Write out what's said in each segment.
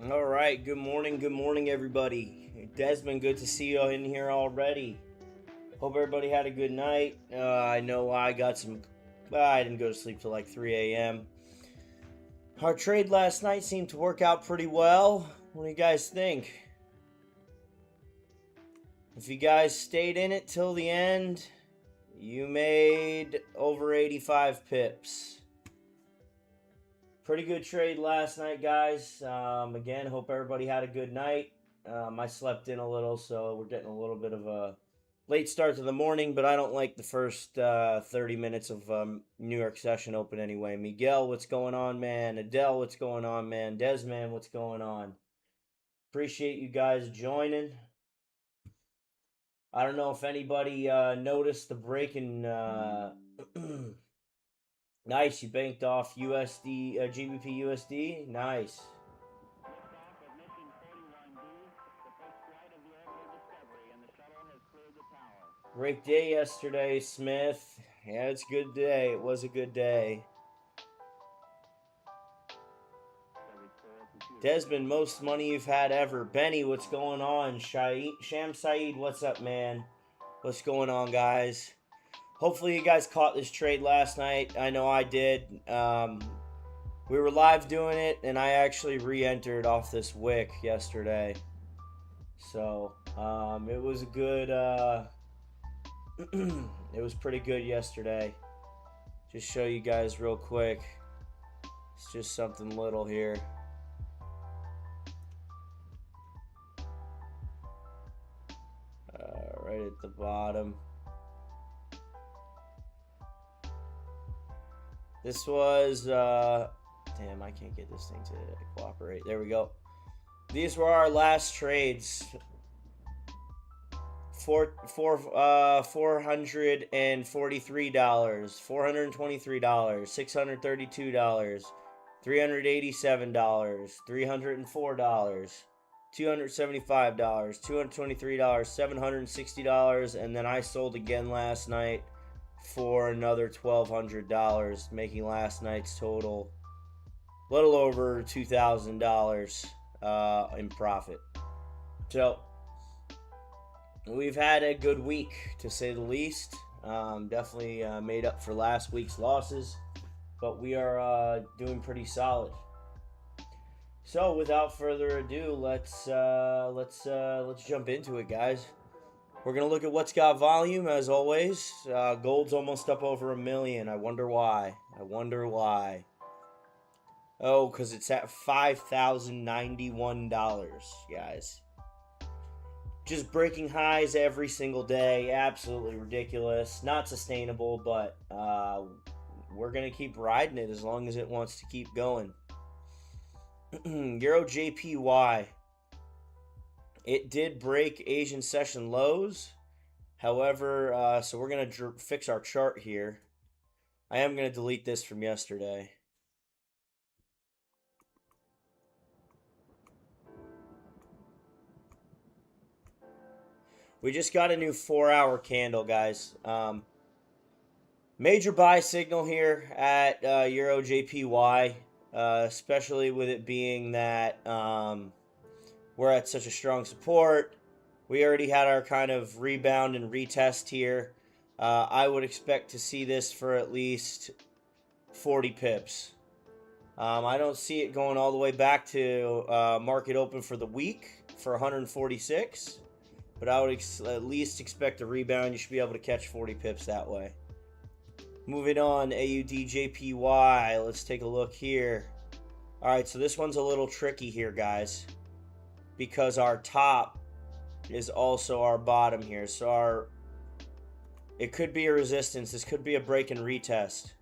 All right, good morning, everybody. Desmond, good to see you in here already. Hope everybody had a good night. I know I got some. I didn't go to sleep till like 3 a.m. Our trade last night seemed to work out pretty well. What do you guys think? If you guys stayed in it till the end, you made over 85 pips. Pretty good trade last night, guys. Again, hope everybody had a good night. I slept in a little, so we're getting a little bit of a late start to the morning, but I don't like the first 30 minutes of New York session open anyway. Miguel, what's going on, man? Adele, what's going on, man? Desmond, what's going on? Appreciate you guys joining. I don't know if anybody noticed the break in. Nice, you banked off USD, GBP USD. Nice. Great day yesterday, Smith. Yeah, it's a good day. It was a good day. Desmond, most money you've had ever. Benny, what's going on? Sham Saeed, what's up, man? What's going on, guys? Hopefully you guys caught this trade last night. I know I did. We were live doing it, and I actually re-entered off this wick yesterday. So, it was a good, it was pretty good yesterday. Just show you guys real quick. It's just something little here. Right at the bottom. This was, damn, I can't get this thing to cooperate. There we go. These were our last trades. $443, $423, $632, $387, $304, $275, $223, $760, and then I sold again last night for another $1,200, making last night's total a little over $2,000 in profit. So we've had a good week, to say the least. Definitely made up for last week's losses, but we are doing pretty solid. So without further ado, let's jump into it, guys. We're gonna look at what's got volume as always. Gold's almost up over 1 million. I wonder why. Oh, because it's at $5,091, guys. Just breaking highs every single day. Absolutely ridiculous. Not sustainable, but we're going to keep riding it as long as it wants to keep going. Euro JPY. It did break Asian session lows. However, so we're going to fix our chart here. I am going to delete this from yesterday. We just got a new 4-hour candle, guys. Major buy signal here at Euro JPY, especially with it being that we're at such a strong support. We already had our kind of rebound and retest here. I would expect to see this for at least 40 pips. I don't see it going all the way back to market open for the week for 146. But I would at least expect a rebound. You should be able to catch 40 pips that way. Moving on, AUD/JPY. Let's take a look here. All right, so this one's a little tricky here, guys, because our top is also our bottom here. So it could be a resistance. This could be a break and retest.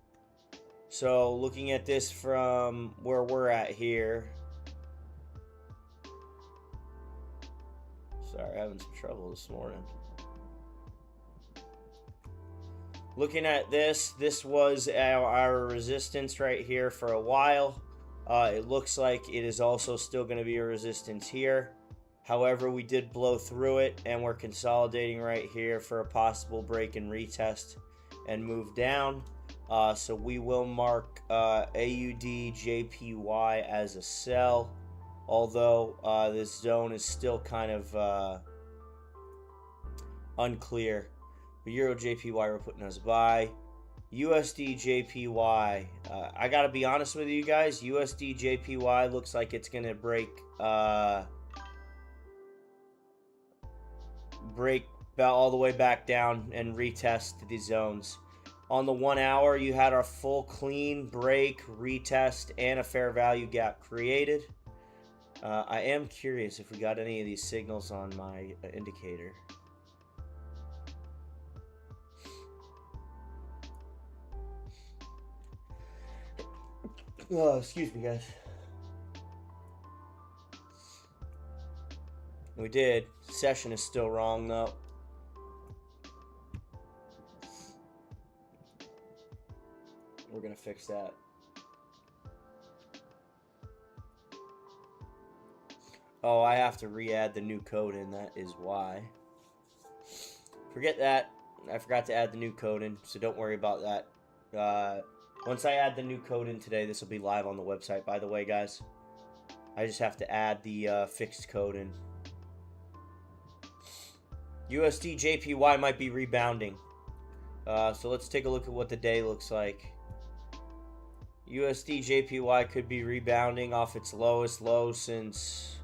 So looking at this from where we're at here. Sorry, having some trouble this morning. Looking at this was our resistance right here for a while. It looks like it is also still going to be a resistance here. However, we did blow through it, and we're consolidating right here for a possible break and retest and move down. So we will mark AUD/JPY as a sell although this zone is still kind of unclear. But Euro JPY we're putting as a buy. USD JPY. I gotta be honest with you guys. USD JPY looks like it's gonna break all the way back down and retest the zones. On the 1 hour, you had our full clean break, retest, and a fair value gap created. I am curious if we got any of these signals on my indicator. Oh, excuse me, guys. We did. Session is still wrong, though. We're going to fix that. Oh, I have to re-add the new code in. That is why. Forget that. I forgot to add the new code in, so don't worry about that. Once I add the new code in today, this will be live on the website, by the way, guys. I just have to add the fixed code in. USD JPY might be rebounding. So let's take a look at what the day looks like. USD JPY could be rebounding off its lowest low since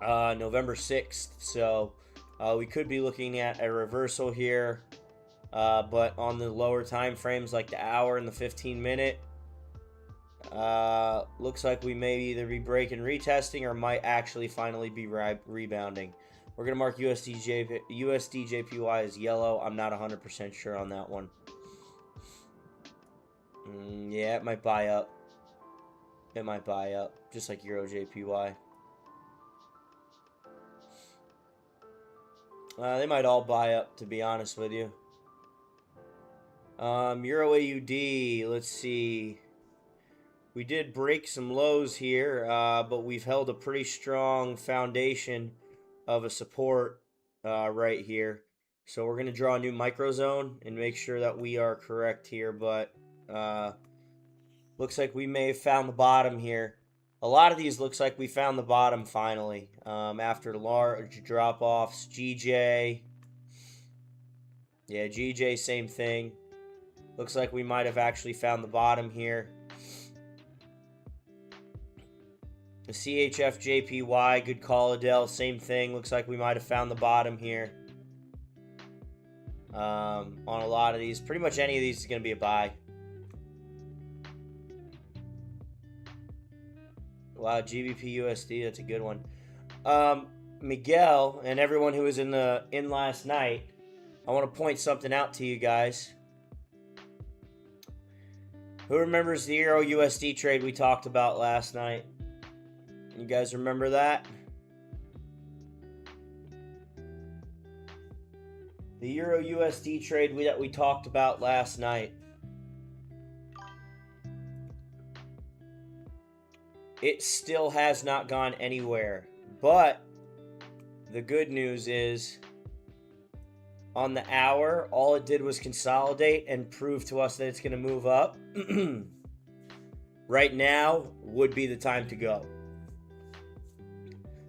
November 6th. So we could be looking at a reversal here. But on the lower time frames like the hour and the 15-minute, looks like we may either be breaking retesting or might actually finally be rebounding. We're going to mark USD JPY as yellow. I'm not 100% sure on that one. Yeah, it might buy up. It might buy up, just like Euro JPY. They might all buy up, to be honest with you. Euro AUD, let's see. We did break some lows here, but we've held a pretty strong foundation of a support right here. So we're going to draw a new micro zone and make sure that we are correct here, but looks like we may have found the bottom here. A lot of these looks like we found the bottom finally after large drop-offs. GJ, yeah, GJ, same thing. Looks like we might have actually found the bottom here. The CHF JPY, good call, Adele, same thing. Looks like we might have found the bottom here. On a lot of these, pretty much any of these is going to be a buy. Wow, GBP USD, that's a good one. Miguel and everyone who was in last night, I want to point something out to you guys. Who remembers the Euro USD trade we talked about last night? You guys remember that? The Euro USD trade that we talked about last night. It still has not gone anywhere. But the good news is, on the hour, all it did was consolidate and prove to us that it's going to move up. Right now would be the time to go.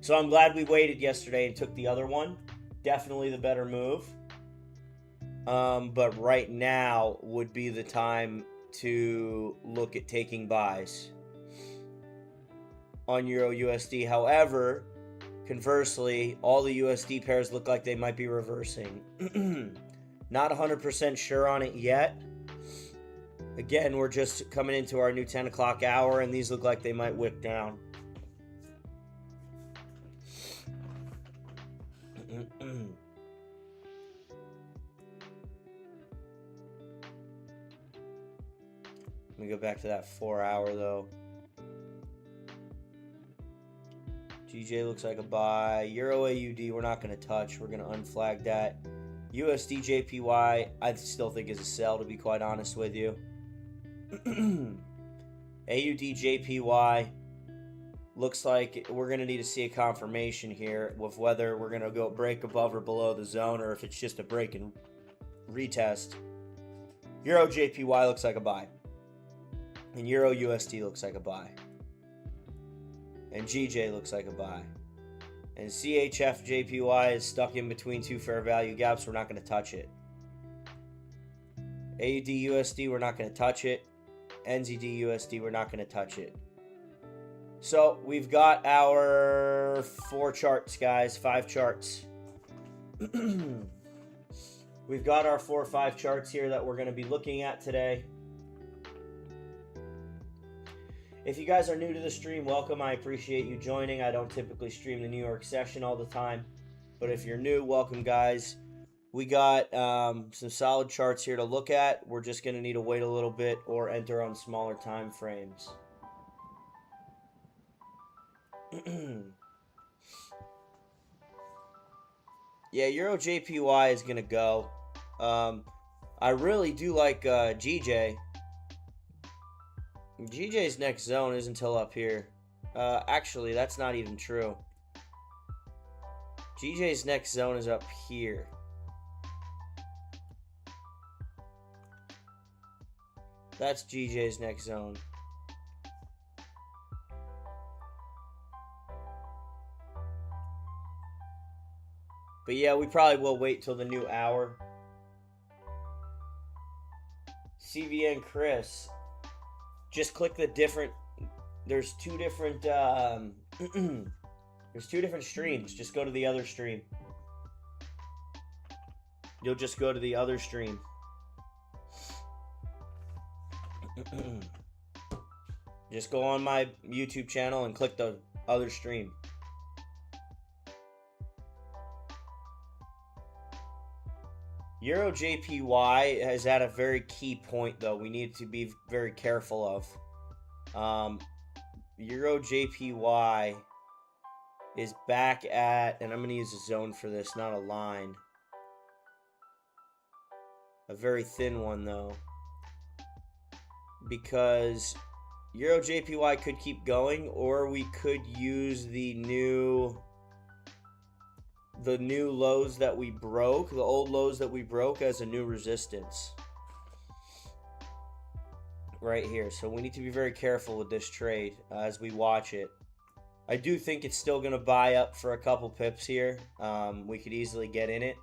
So I'm glad we waited yesterday and took the other one. Definitely the better move. But right now would be the time to look at taking buys on Euro USD. However, conversely, all the USD pairs look like they might be reversing. Not 100% sure on it yet. Again, we're just coming into our new 10 o'clock hour, and these look like they might wick down. Let me go back to that 4 hour though. GJ looks like a buy. Euro AUD we're not going to touch. We're going to unflag that. USD JPY I still think is a sell, to be quite honest with you. AUD JPY looks like we're going to need to see a confirmation here with whether we're going to go break above or below the zone or if it's just a break and retest. Euro JPY looks like a buy. And Euro USD looks like a buy. And GJ looks like a buy. And CHF JPY is stuck in between two fair value gaps. We're not going to touch it. AUD USD, we're not going to touch it. NZD USD, we're not going to touch it. So we've got our 4 charts, guys. 5 charts. We've got our 4 or 5 charts here that we're going to be looking at today. If you guys are new to the stream, welcome. I appreciate you joining. I don't typically stream the New York session all the time, but if you're new, welcome, guys. We got some solid charts here to look at. We're just going to need to wait a little bit or enter on smaller time frames. Yeah, Euro JPY is going to go. I really do like GJ. GJ's next zone isn't until up here. Actually, that's not even true. GJ's next zone is up here. That's GJ's next zone. But yeah, we probably will wait till the new hour. CVN Chris. Just click the different, there's 2 different, there's 2 different streams. Just go to the other stream. You'll just go to the other stream. Just go on my YouTube channel and click the other stream. Euro JPY is at a very key point, though. We need to be very careful of. Euro JPY is back at, and I'm going to use a zone for this, not a line. A very thin one, though. Because Euro JPY could keep going, or we could use the new lows that we broke, the old lows that we broke, as a new resistance right here. So we need to be very careful with this trade as we watch it. I do think it's still going to buy up for a couple pips here. We could easily get in it,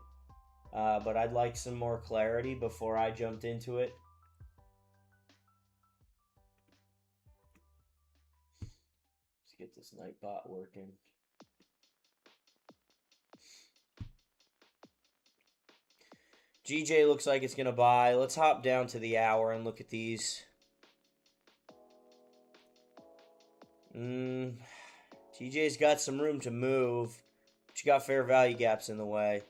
but I'd like some more clarity before I jumped into it. Let's get this Nightbot working. GJ looks like it's going to buy. Let's hop down to the hour and look at these. GJ's got some room to move, but you got fair value gaps in the way.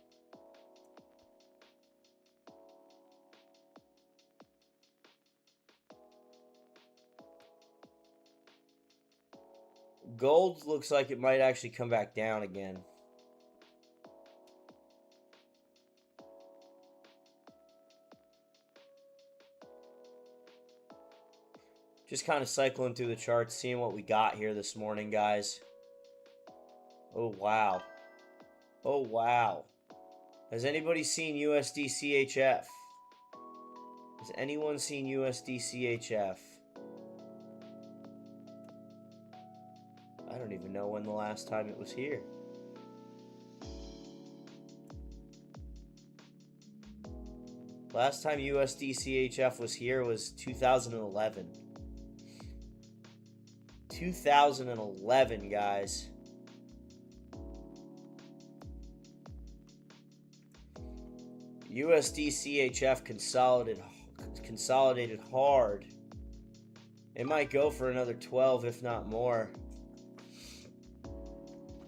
Gold looks like it might actually come back down again. Just kind of cycling through the charts, seeing what we got here this morning, guys. Oh, wow. Oh, wow. Has anybody seen USD CHF? Has anyone seen USD CHF? I don't even know when the last time it was here. Last time USD CHF was here was 2011. 2011, guys. USD CHF consolidated hard. It might go for another 12, if not more.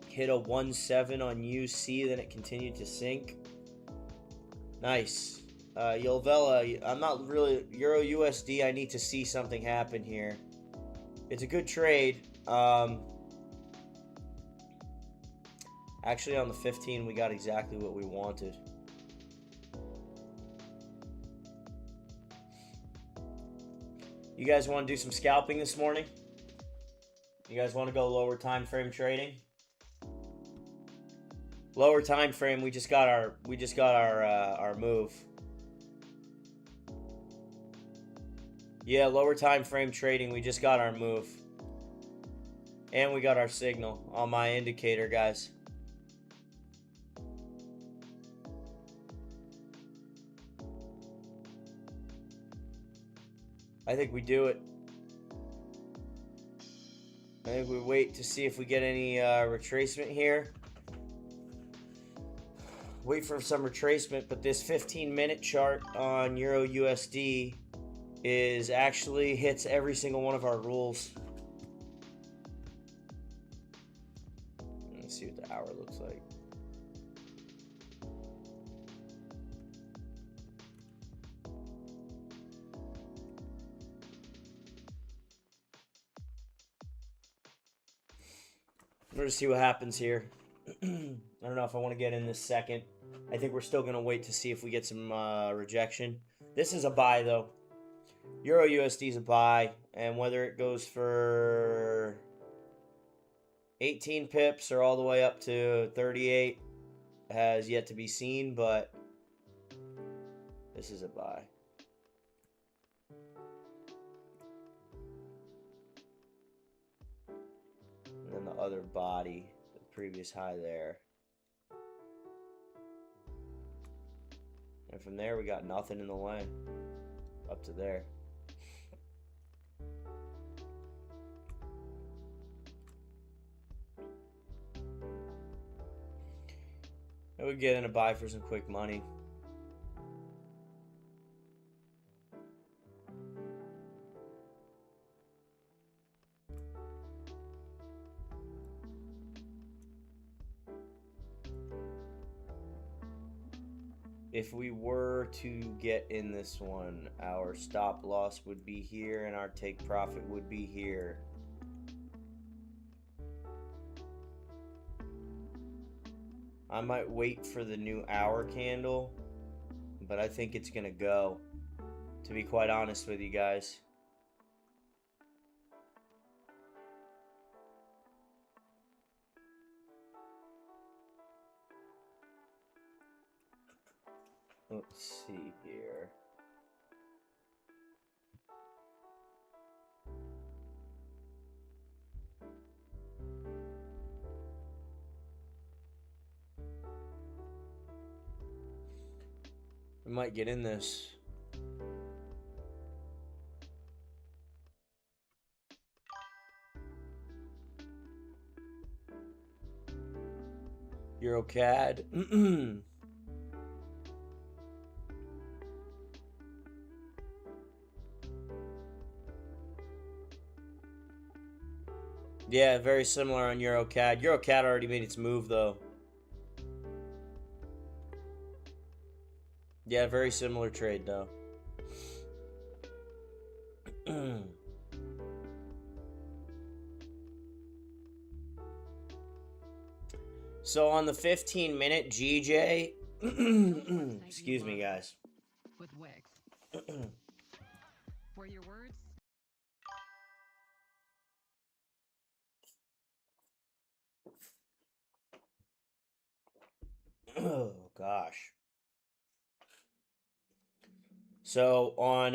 Hit a 1.7 on UC, then it continued to sink. Nice. Yolvella, I'm not really... Euro USD, I need to see something happen here. It's a good trade. Actually, on the 15, we got exactly what we wanted. You guys want to do some scalping this morning? You guys want to go lower time frame trading? Lower time frame, we just got our move. Yeah, lower time frame trading, we just got our move. And we got our signal on my indicator, guys. I think we do it. I think we wait to see if we get any retracement here. Wait for some retracement, but this 15-minute chart on Euro USD is actually hits every single one of our rules. Let's see what the hour looks like. We're going to see what happens here. I don't know if I want to get in this second. I think we're still going to wait to see if we get some rejection. This is a buy, though. Euro USD is a buy. And whether it goes for 18 pips or all the way up to 38 has yet to be seen, but this is a buy. And then the other body, the previous high there. And from there, we got nothing in the way up to there. I would get in a buy for some quick money. If we were to get in this one, our stop loss would be here and our take profit would be here. I might wait for the new hour candle, but I think it's gonna go, to be quite honest with you guys. Let's see here. We might get in this. Euro CAD. Yeah, very similar on Euro CAD. Euro CAD already made its move, though. Yeah, very similar trade, though. So on the 15-minute GJ, excuse me, guys. With Wix. For your words. Oh gosh. So on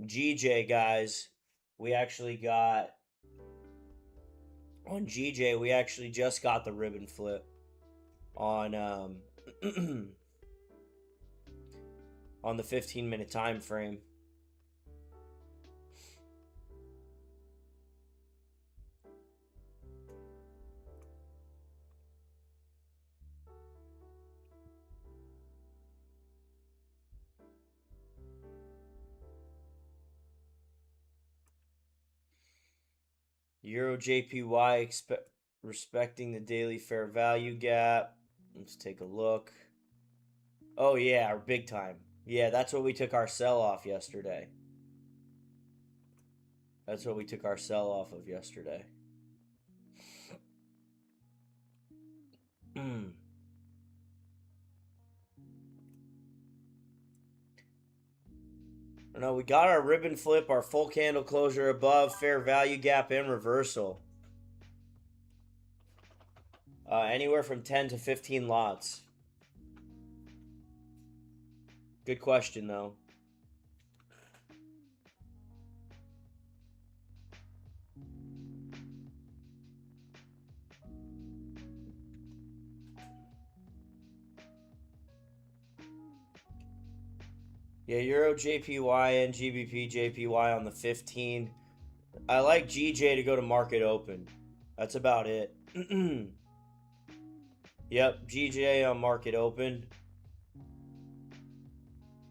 GJ, guys, we actually just got the ribbon flip on on the 15-minute time frame. Euro JPY respecting the daily fair value gap. Let's take a look. Oh yeah, big time. Yeah, that's what we took our sell off yesterday. That's what we took our sell off of yesterday. No, we got our ribbon flip, our full candle closure above, fair value gap, and reversal. Anywhere from 10 to 15 lots. Good question, though. Yeah, Euro JPY and GBP JPY on the 15. I like GJ to go to market open. That's about it. Yep, GJ on market open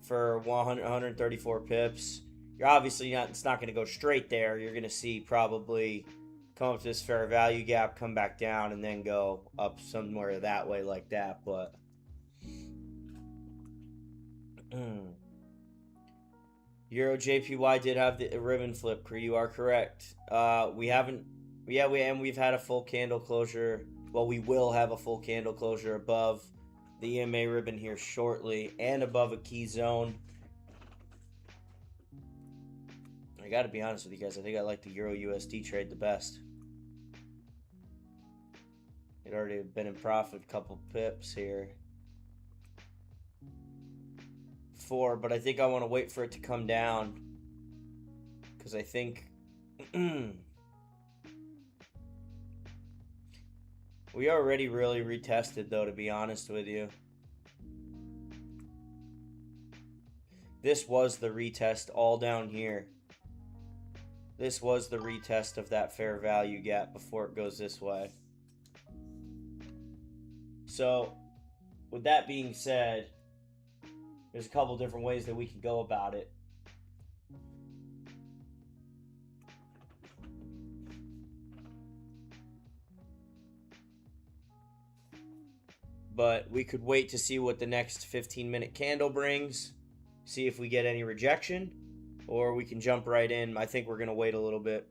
for 134 pips. You're obviously not, it's not going to go straight there. You're going to see probably come up to this fair value gap, come back down, and then go up somewhere that way like that. But Euro JPY did have the ribbon flip. You are correct. We haven't. Yeah, we've had a full candle closure. Well, we will have a full candle closure above the EMA ribbon here shortly, and above a key zone. I got to be honest with you guys. I think I like the Euro USD trade the best. It already been in profit a couple pips here. 4, but I think I want to wait for it to come down because I think we already really retested, though, to be honest with you. This was the retest all down here. This was the retest of that fair value gap before it goes this way. So, with that being said, there's a couple different ways that we can go about it. But we could wait to see what the next 15-minute candle brings, see if we get any rejection, or we can jump right in. I think we're going to wait a little bit.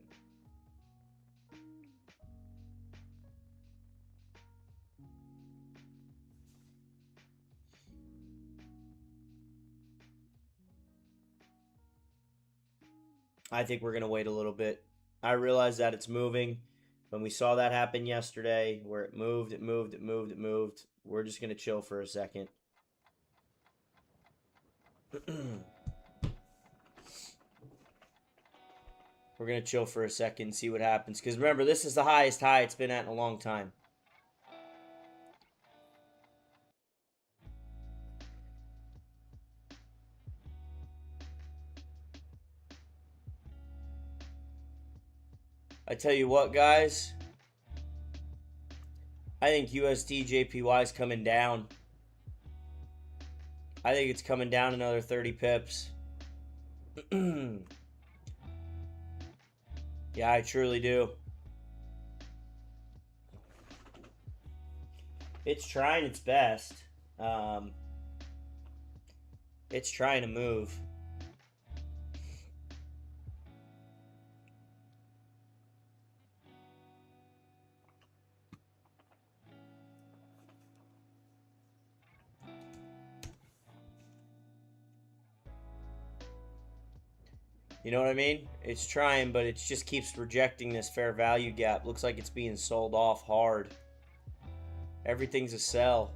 I think we're going to wait a little bit. I realize that it's moving. When we saw that happen yesterday, where it moved, we're just going to chill for a second. We're going to chill for a second, see what happens. Because remember, this is the highest high it's been at in a long time. I tell you what, guys. I think USD JPY is coming down. I think it's coming down another 30 pips. Yeah, I truly do. It's trying its best. It's trying to move. You know what I mean? It's trying, but it just keeps rejecting this fair value gap. Looks like it's being sold off hard. Everything's a sell.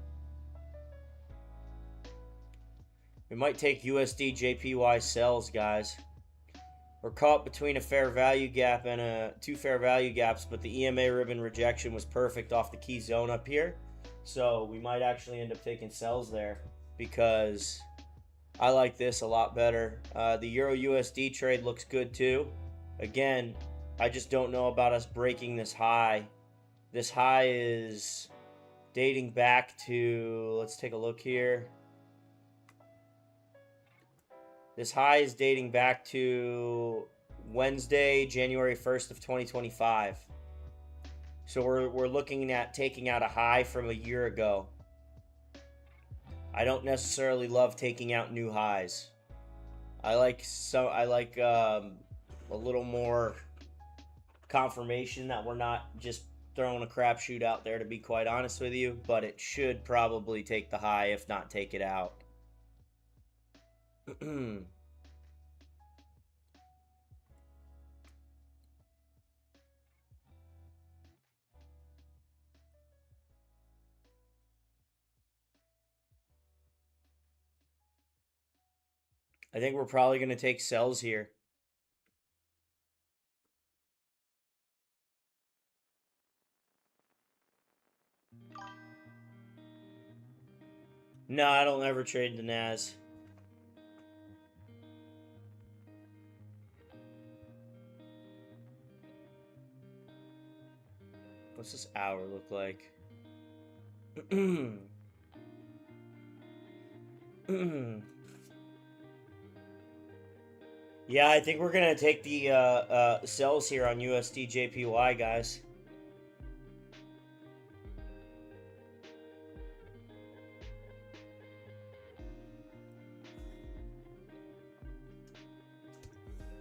We might take USD JPY sells, guys. We're caught between a fair value gap and two fair value gaps, but the EMA ribbon rejection was perfect off the key zone up here. So we might actually end up taking sells there because I like this a lot better. The Euro USD trade looks good too. Again, I just don't know about us breaking this high. This high is dating back to, let's take a look here. This high is dating back to Wednesday, January 1st of 2025. So we're looking at taking out a high from a year ago. I don't necessarily love taking out new highs. I like a little more confirmation that we're not just throwing a crapshoot out there, to be quite honest with you, but it should probably take the high, if not take it out. I think we're probably going to take sells here. No, I don't ever trade the NAS. What's this hour look like? Yeah, I think we're gonna take the sells here on USD JPY, guys.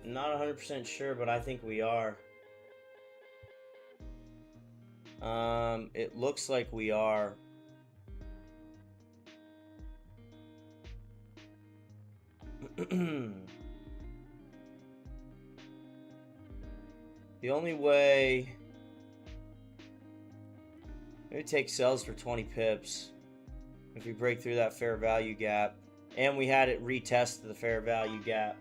Not 100% sure, but I think we are. It looks like we are. The only way... Maybe take sells for 20 pips if we break through that fair value gap. And we had it retest the fair value gap.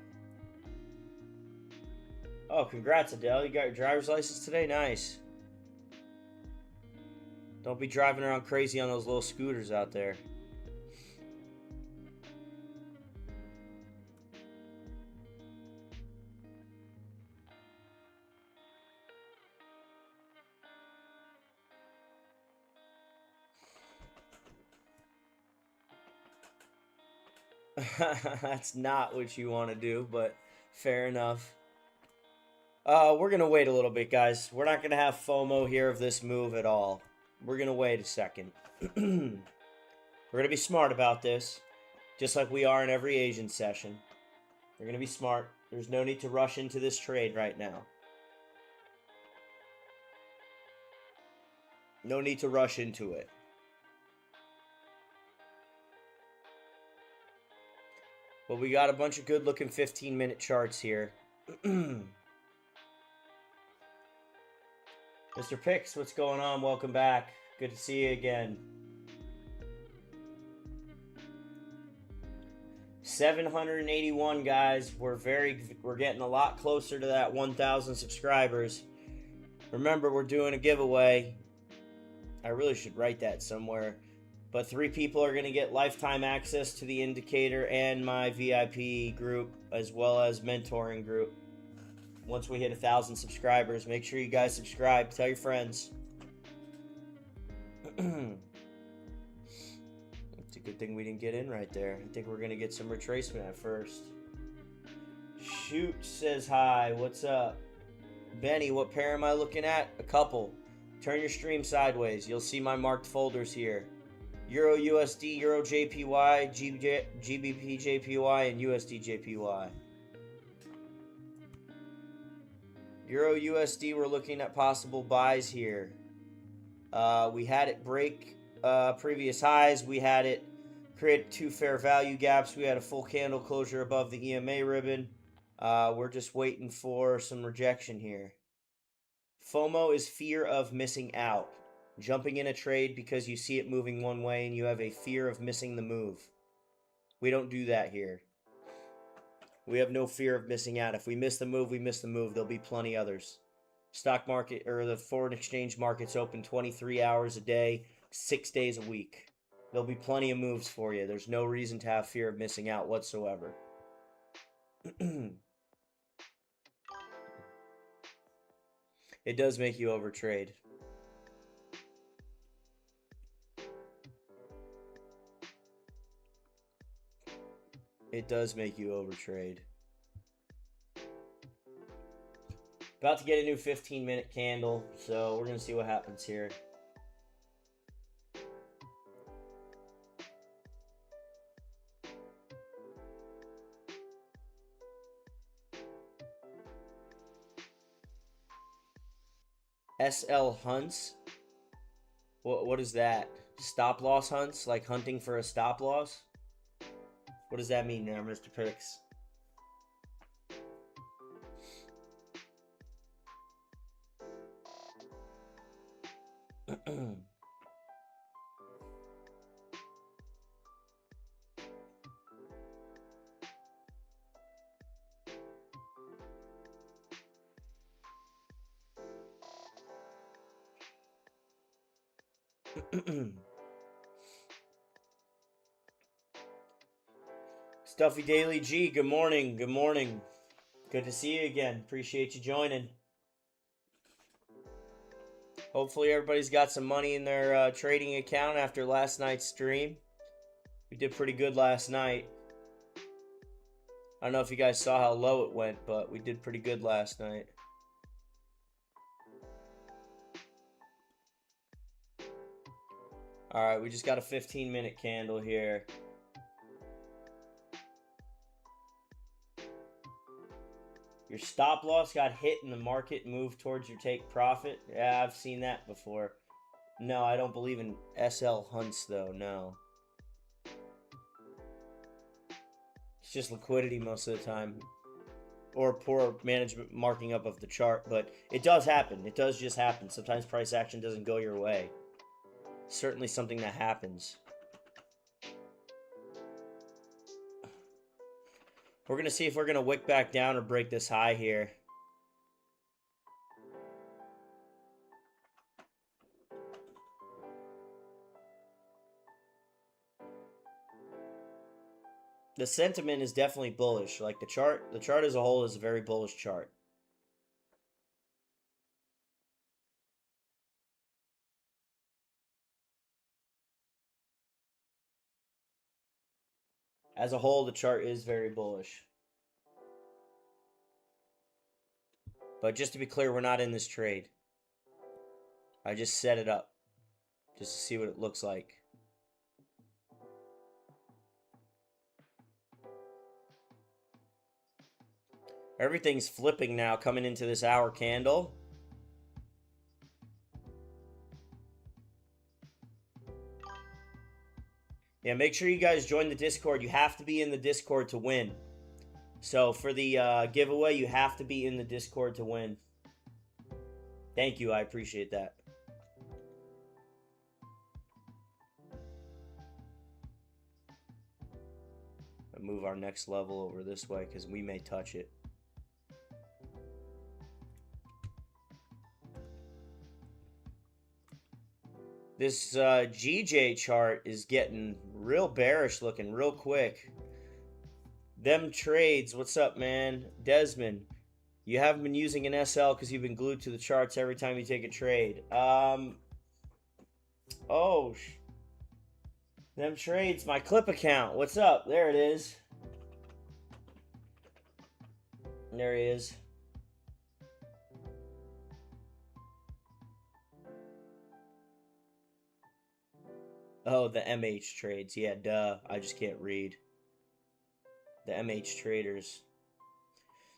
Oh, congrats, Adele. You got your driver's license today? Nice. Don't be driving around crazy on those little scooters out there. That's not what you want to do, but fair enough. We're going to wait a little bit, guys. We're not going to have FOMO here of this move at all. We're going to wait a second. We're going to be smart about this, just like we are in every Asian session. We're going to be smart. There's no need to rush into this trade right now. No need to rush into it. But we got a bunch of good-looking 15-minute charts here. Mr. Pix, what's going on? Welcome back. Good to see you again. 781 guys. We're getting a lot closer to that 1,000 subscribers. Remember, we're doing a giveaway. I really should write that somewhere. But 3 people are going to get lifetime access to the indicator and my VIP group, as well as mentoring group. Once we hit 1,000 subscribers, make sure you guys subscribe. Tell your friends. It's a good thing we didn't get in right there. I think we're going to get some retracement at first. Shoot says hi. What's up? Benny, what pair am I looking at? A couple. Turn your stream sideways. You'll see my marked folders here. Euro USD, Euro JPY, GBP JPY, and USD JPY. Euro USD, we're looking at possible buys here. We had it break previous highs. We had it create 2 fair value gaps. We had a full candle closure above the EMA ribbon. We're just waiting for some rejection here. FOMO is fear of missing out. Jumping in a trade because you see it moving one way and you have a fear of missing the move. We don't do that here. We have no fear of missing out. If we miss the move, we miss the move. There'll be plenty others. Stock market or the foreign exchange market's open 23 hours a day, 6 days a week. There'll be plenty of moves for you. There's no reason to have fear of missing out whatsoever. It does make you overtrade. It does make you overtrade. About to get a new 15-minute candle, so we're going to see what happens here. SL hunts? What is that? Stop loss hunts? Like hunting for a stop loss? What does that mean now, Mr. Pix? Stuffy Daily G, good morning. Good morning. Good to see you again. Appreciate you joining. Hopefully everybody's got some money in their trading account after last night's stream. We did pretty good last night. I don't know if you guys saw how low it went, but we did pretty good last night. Alright, we just got a 15-minute candle here. Your stop loss got hit in the market and moved towards your take profit. Yeah, I've seen that before. No, I don't believe in SL hunts, though. No. It's just liquidity most of the time. Or poor management marking up of the chart. But it does happen. It does just happen. Sometimes price action doesn't go your way. Certainly something that happens. We're going to see if we're going to wick back down or break this high here. The sentiment is definitely bullish. Like the chart as a whole is a very bullish chart. As a whole, the chart is very bullish. But just to be clear, we're not in this trade. I just set it up just to see what it looks like. Everything's flipping now coming into this hour candle. Yeah, make sure you guys join the Discord. You have to be in the Discord to win. So for the giveaway, you have to be in the Discord to win. Thank you. I appreciate that. I'll move our next level over this way because we may touch it. This GJ chart is getting real bearish looking real quick. Them trades, what's up, man? Desmond, you haven't been using an SL because you've been glued to the charts every time you take a trade. Them trades, my clip account. What's up? There it is. There he is. Oh, the MH trades. Yeah, duh. I just can't read. The MH traders.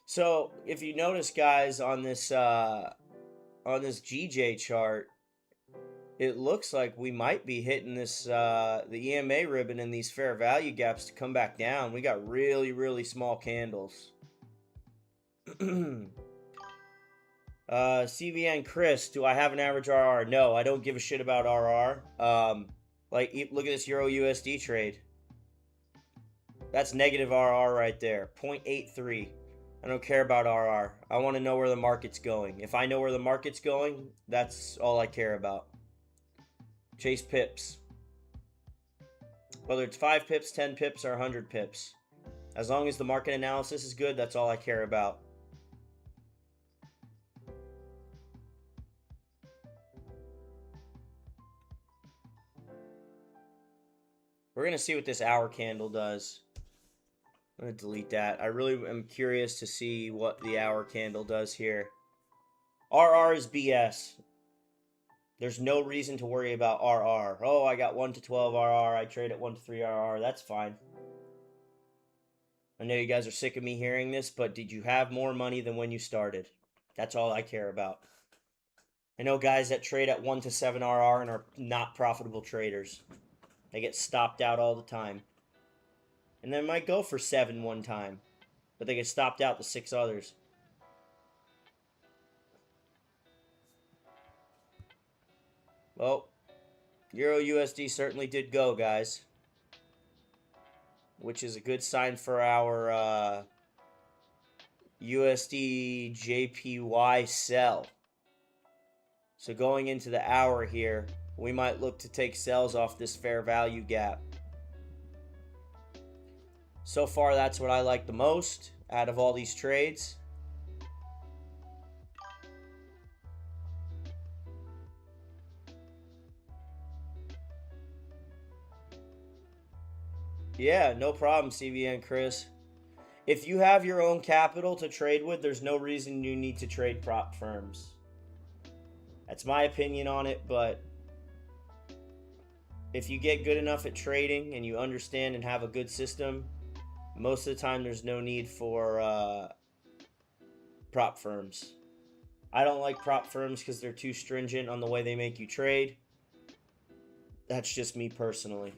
So, if you notice, guys, on this GJ chart, it looks like we might be hitting this the EMA ribbon and these fair value gaps to come back down. We got really, really small candles. CVN Chris, do I have an average RR? No, I don't give a shit about RR. Like, look at this Euro USD trade. That's negative RR right there. 0.83. I don't care about RR. I want to know where the market's going. If I know where the market's going, that's all I care about. Chase pips. Whether it's 5 pips, 10 pips, or 100 pips. As long as the market analysis is good, that's all I care about. We're going to see what this hour candle does. I'm going to delete that. I really am curious to see what the hour candle does here. RR is BS. There's no reason to worry about RR. Oh, I got 1 to 12 RR. I trade at 1 to 3 RR. That's fine. I know you guys are sick of me hearing this, but did you have more money than when you started? That's all I care about. I know guys that trade at 1 to 7 RR and are not profitable traders. They get stopped out all the time. And they might go for 7 one time, but they get stopped out the 6 others. Well, Euro USD certainly did go, guys. Which is a good sign for our USD JPY sell. So going into the hour here, we might look to take sells off this fair value gap. So far, that's what I like the most out of all these trades. Yeah, no problem, CVN Chris. If you have your own capital to trade with, there's no reason you need to trade prop firms. That's my opinion on it, but if you get good enough at trading and you understand and have a good system, most of the time there's no need for prop firms. I don't like prop firms because they're too stringent on the way they make you trade. That's just me personally.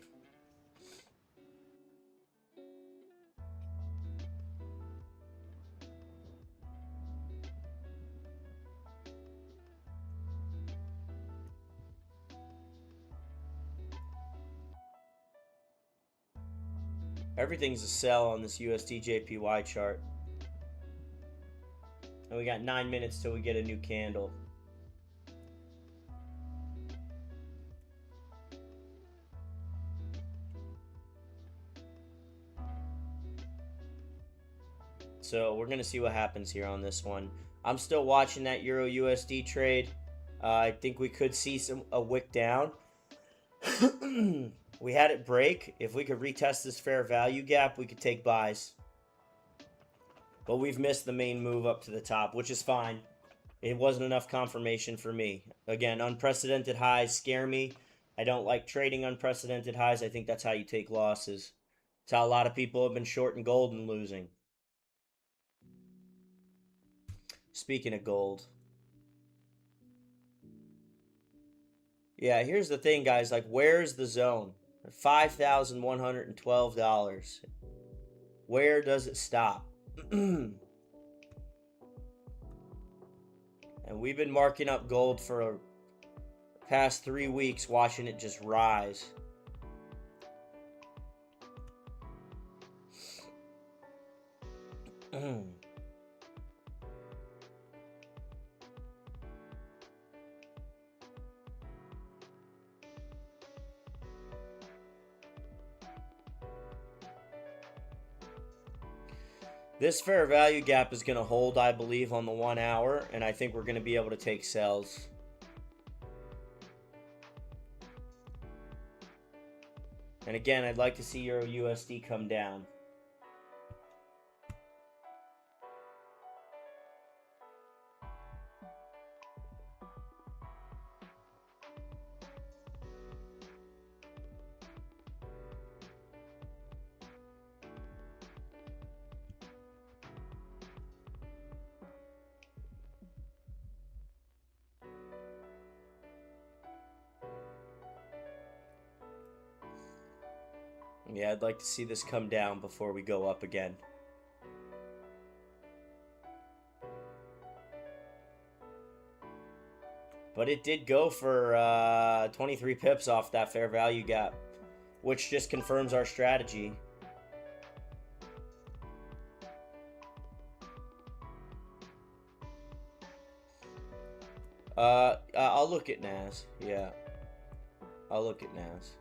Everything's a sell on this USD JPY chart. And we got 9 minutes till we get a new candle. So we're going to see what happens here on this one. I'm still watching that Euro USD trade. I think we could see a wick down. We had it break. If we could retest this fair value gap, we could take buys. But we've missed the main move up to the top, which is fine. It wasn't enough confirmation for me. Again, unprecedented highs scare me. I don't like trading unprecedented highs. I think that's how you take losses. It's how a lot of people have been shorting gold and losing. Speaking of gold. Yeah, here's the thing, guys. Like, where's the zone? $5,112. Where does it stop? And we've been marking up gold for the past 3 weeks, watching it just rise. This fair value gap is going to hold, I believe, on the 1 hour, and I think we're going to be able to take sells. And again, I'd like to see Euro USD come down. Yeah, I'd like to see this come down before we go up again. But it did go for 23 pips off that fair value gap, which just confirms our strategy. I'll look at NAS. Yeah, I'll look at NAS.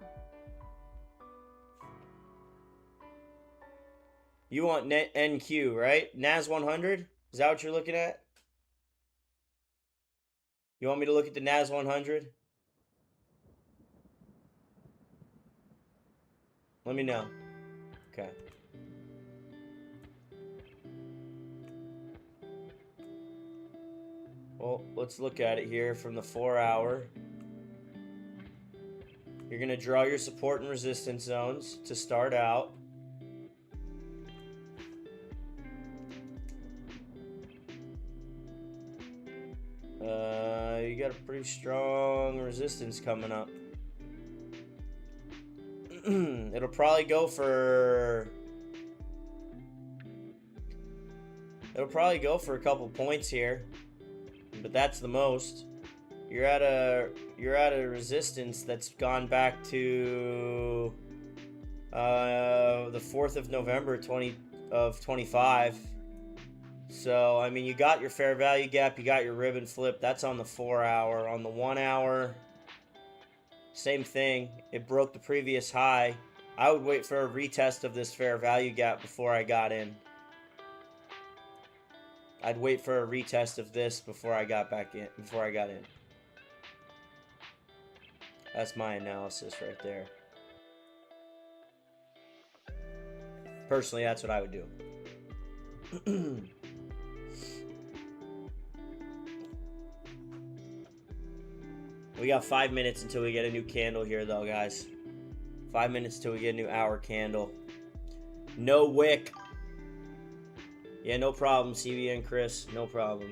You want net NQ, right? NAS 100? Is that what you're looking at? You want me to look at the NAS 100? Let me know. Okay. Well, let's look at it here from the 4 hour. You're going to draw your support and resistance zones to start out. You got a pretty strong resistance coming up. It'll probably go for a couple points here, but that's the most. You're at a resistance that's gone back to the 4th of November 25. So, I mean, you got your fair value gap, you got your ribbon flip. That's on the 4 hour. On the 1 hour, same thing. It broke the previous high. I would wait for a retest of this fair value gap before I got in. I'd wait for a retest of this before I got in. That's my analysis right there. Personally, that's what I would do. We got 5 minutes until we get a new candle here, though, guys. 5 minutes till we get a new hour candle. No wick. Yeah, no problem, CBN Chris. No problem.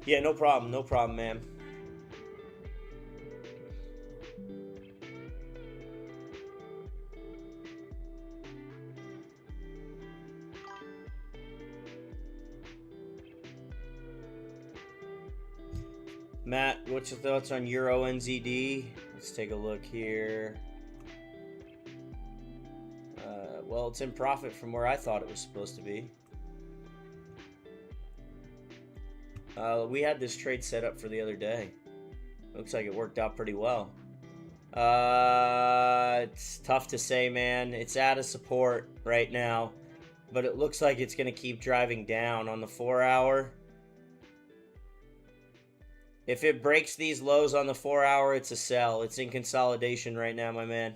Yeah, no problem. No problem, ma'am. Matt, what's your thoughts on Euro NZD? Let's take a look here. Well, it's in profit from where I thought it was supposed to be. We had this trade set up for the other day. Looks like it worked out pretty well. It's tough to say, man. It's out of support right now, but it looks like it's going to keep driving down on the 4 hour. If it breaks these lows on the 4 hour, it's a sell. It's in consolidation right now, my man.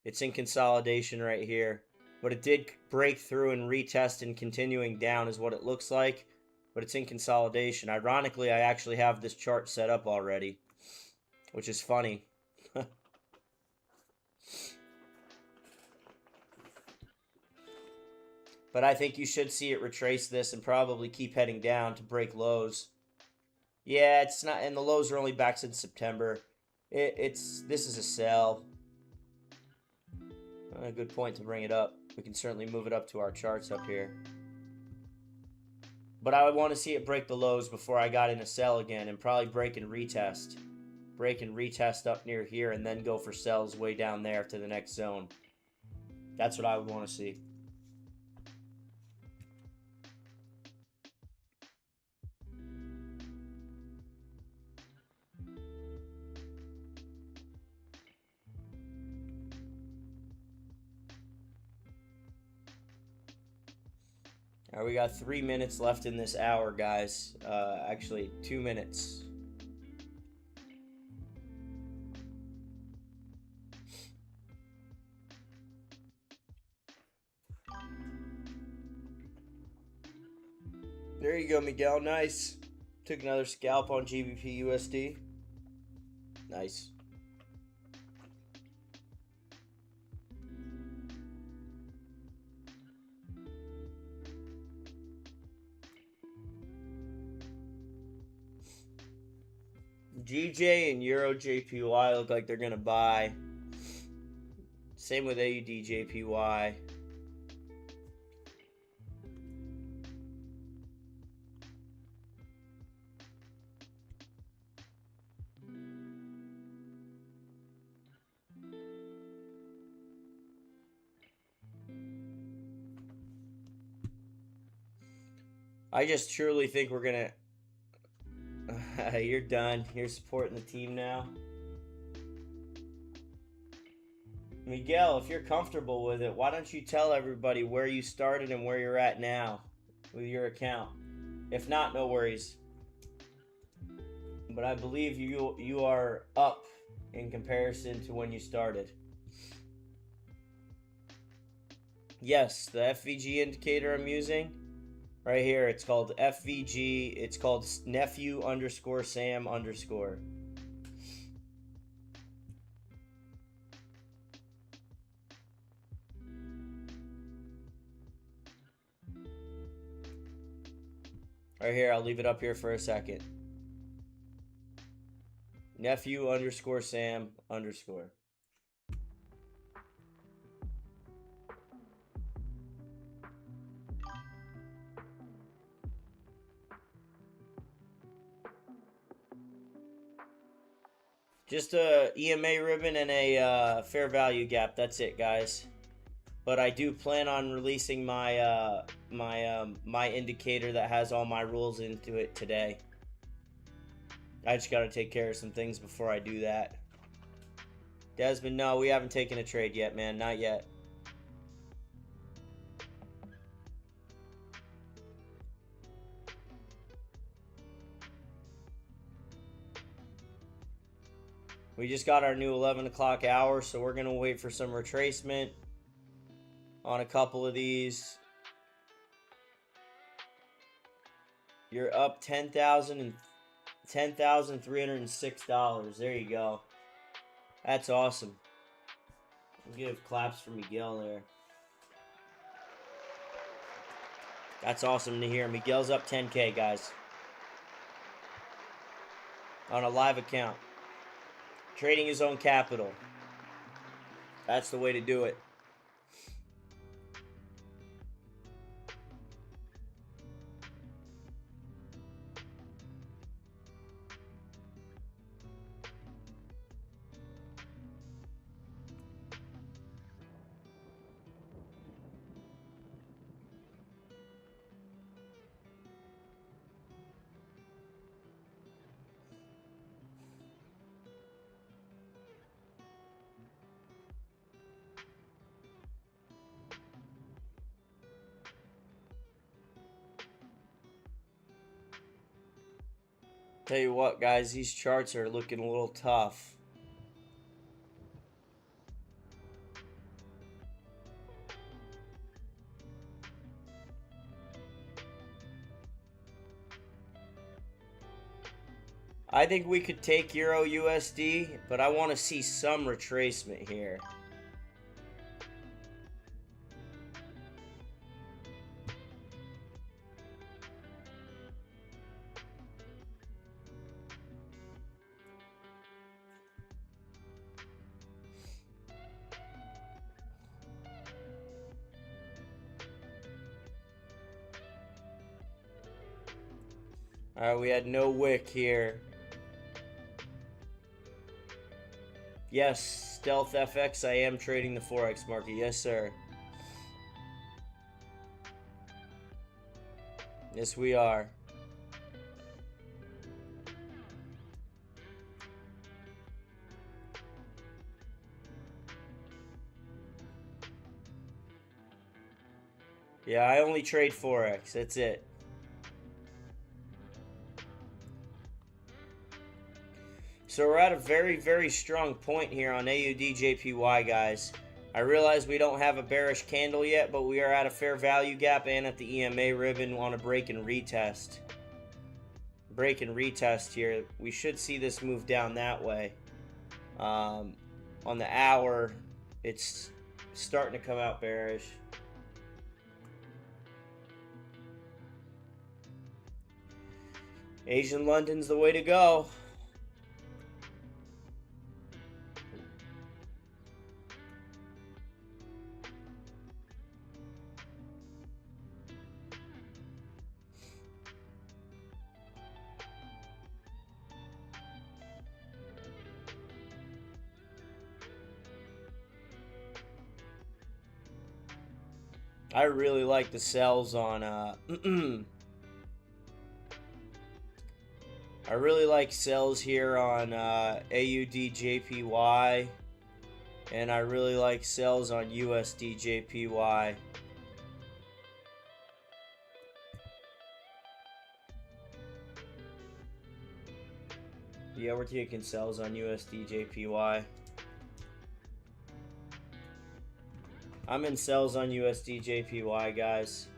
It's in consolidation right here. But it did break through and retest and continuing down is what it looks like. But it's in consolidation. Ironically, I actually have this chart set up already, which is funny. But I think you should see it retrace this and probably keep heading down to break lows. Yeah, it's not, and the lows are only back since September. This is a sell. A good point to bring it up. We can certainly move it up to our charts up here. But I would want to see it break the lows before I got in a sell again, and probably break and retest. Break and retest up near here, and then go for sells way down there to the next zone. That's what I would want to see. All right, we got 3 minutes left in this hour, guys. Actually, 2 minutes. There you go, Miguel. Nice. Took another scalp on GBP USD. Nice. GJ and Euro JPY look like they're going to buy. Same with AUD JPY. I just truly think we're going to... You're done. You're supporting the team now. Miguel, if you're comfortable with it, why don't you tell everybody where you started and where you're at now with your account? If not, no worries. But I believe you are up in comparison to when you started. Yes, the FVG indicator I'm using. Right here, it's called FVG. It's called nephew_Sam_. Right here, I'll leave it up here for a second. Nephew_Sam_. Just a EMA ribbon and a fair value gap. That's it, guys. But I do plan on releasing my my indicator that has all my rules into it today. I just got to take care of some things before I do that. Desmond, no, we haven't taken a trade yet, man. Not yet. We just got our new 11 o'clock hour, so we're going to wait for some retracement on a couple of these. You're up $10,306. There you go. That's awesome. We'll give claps for Miguel there. That's awesome to hear. Miguel's up 10K, guys. On a live account. Trading his own capital. That's the way to do it. Tell you what, guys, these charts are looking a little tough. I think we could take Euro USD, but I want to see some retracement here. Alright, we had no wick here. Yes, Stealth FX, I am trading the Forex market. Yes, sir. Yes, we are. Yeah, I only trade Forex. That's it. So we're at a very, very strong point here on AUD/JPY, guys. I realize we don't have a bearish candle yet, but we are at a fair value gap and at the EMA ribbon on a break and retest. Break and retest here. We should see this move down that way. On the hour, it's starting to come out bearish. Asian London's the way to go. I really like the sells on I really like sells here on AUD/JPY, and I really like sells on USD/JPY. Yeah, we're taking sells on USD/JPY. I'm in sells on USD/JPY, guys.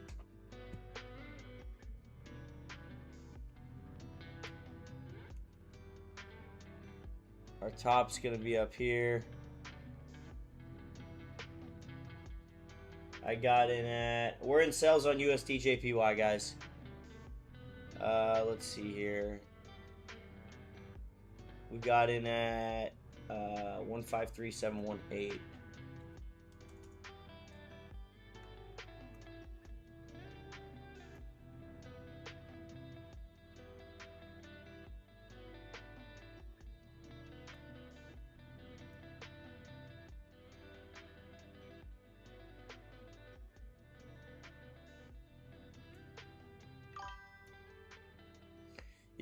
Our top's gonna be up here. I got in at... We're in sells on USD/JPY, guys. Let's see here. We got in at 153.718.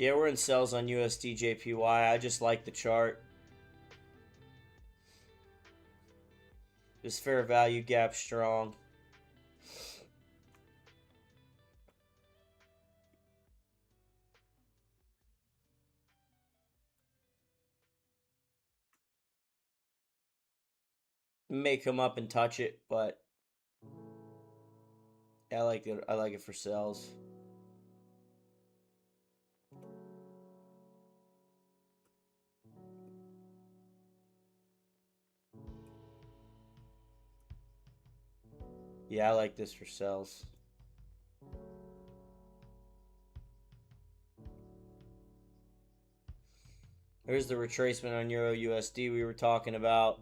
Yeah, we're in sells on USD/JPY. I just like the chart. This fair value gap strong. May come up and touch it, but I like it. I like it for sells. Yeah, I like this for sells. There's the retracement on Euro USD we were talking about.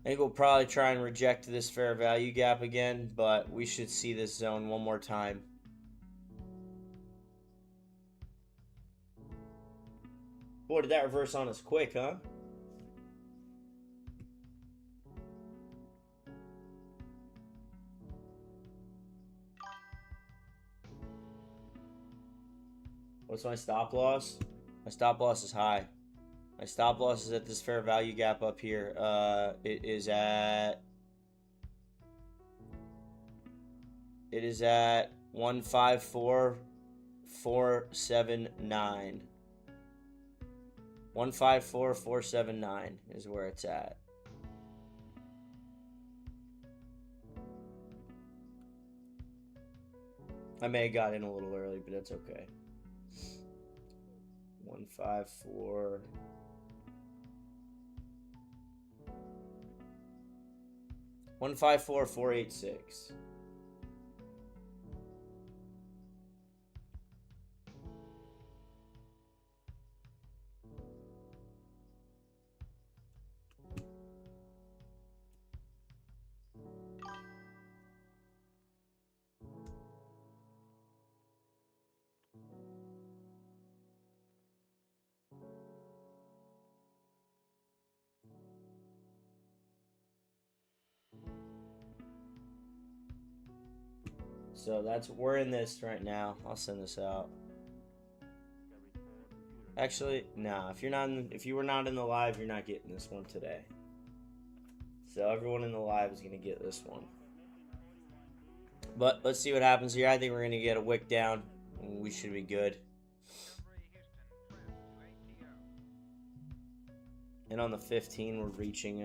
I think we'll probably try and reject this fair value gap again, but we should see this zone one more time. Boy, did that reverse on us quick, huh? What's my stop loss? My stop loss is high. My stop loss is at this fair value gap up here. It is at 154,479. 154,479 is where it's at. I may have got in a little early, but that's okay. 154. 154,486. So we're in this right now. I'll send this out. Actually, nah. If you were not in the live, you're not getting this one today. So everyone in the live is gonna get this one. But let's see what happens here. I think we're gonna get a wick down, and we should be good. And on the 15, we're reaching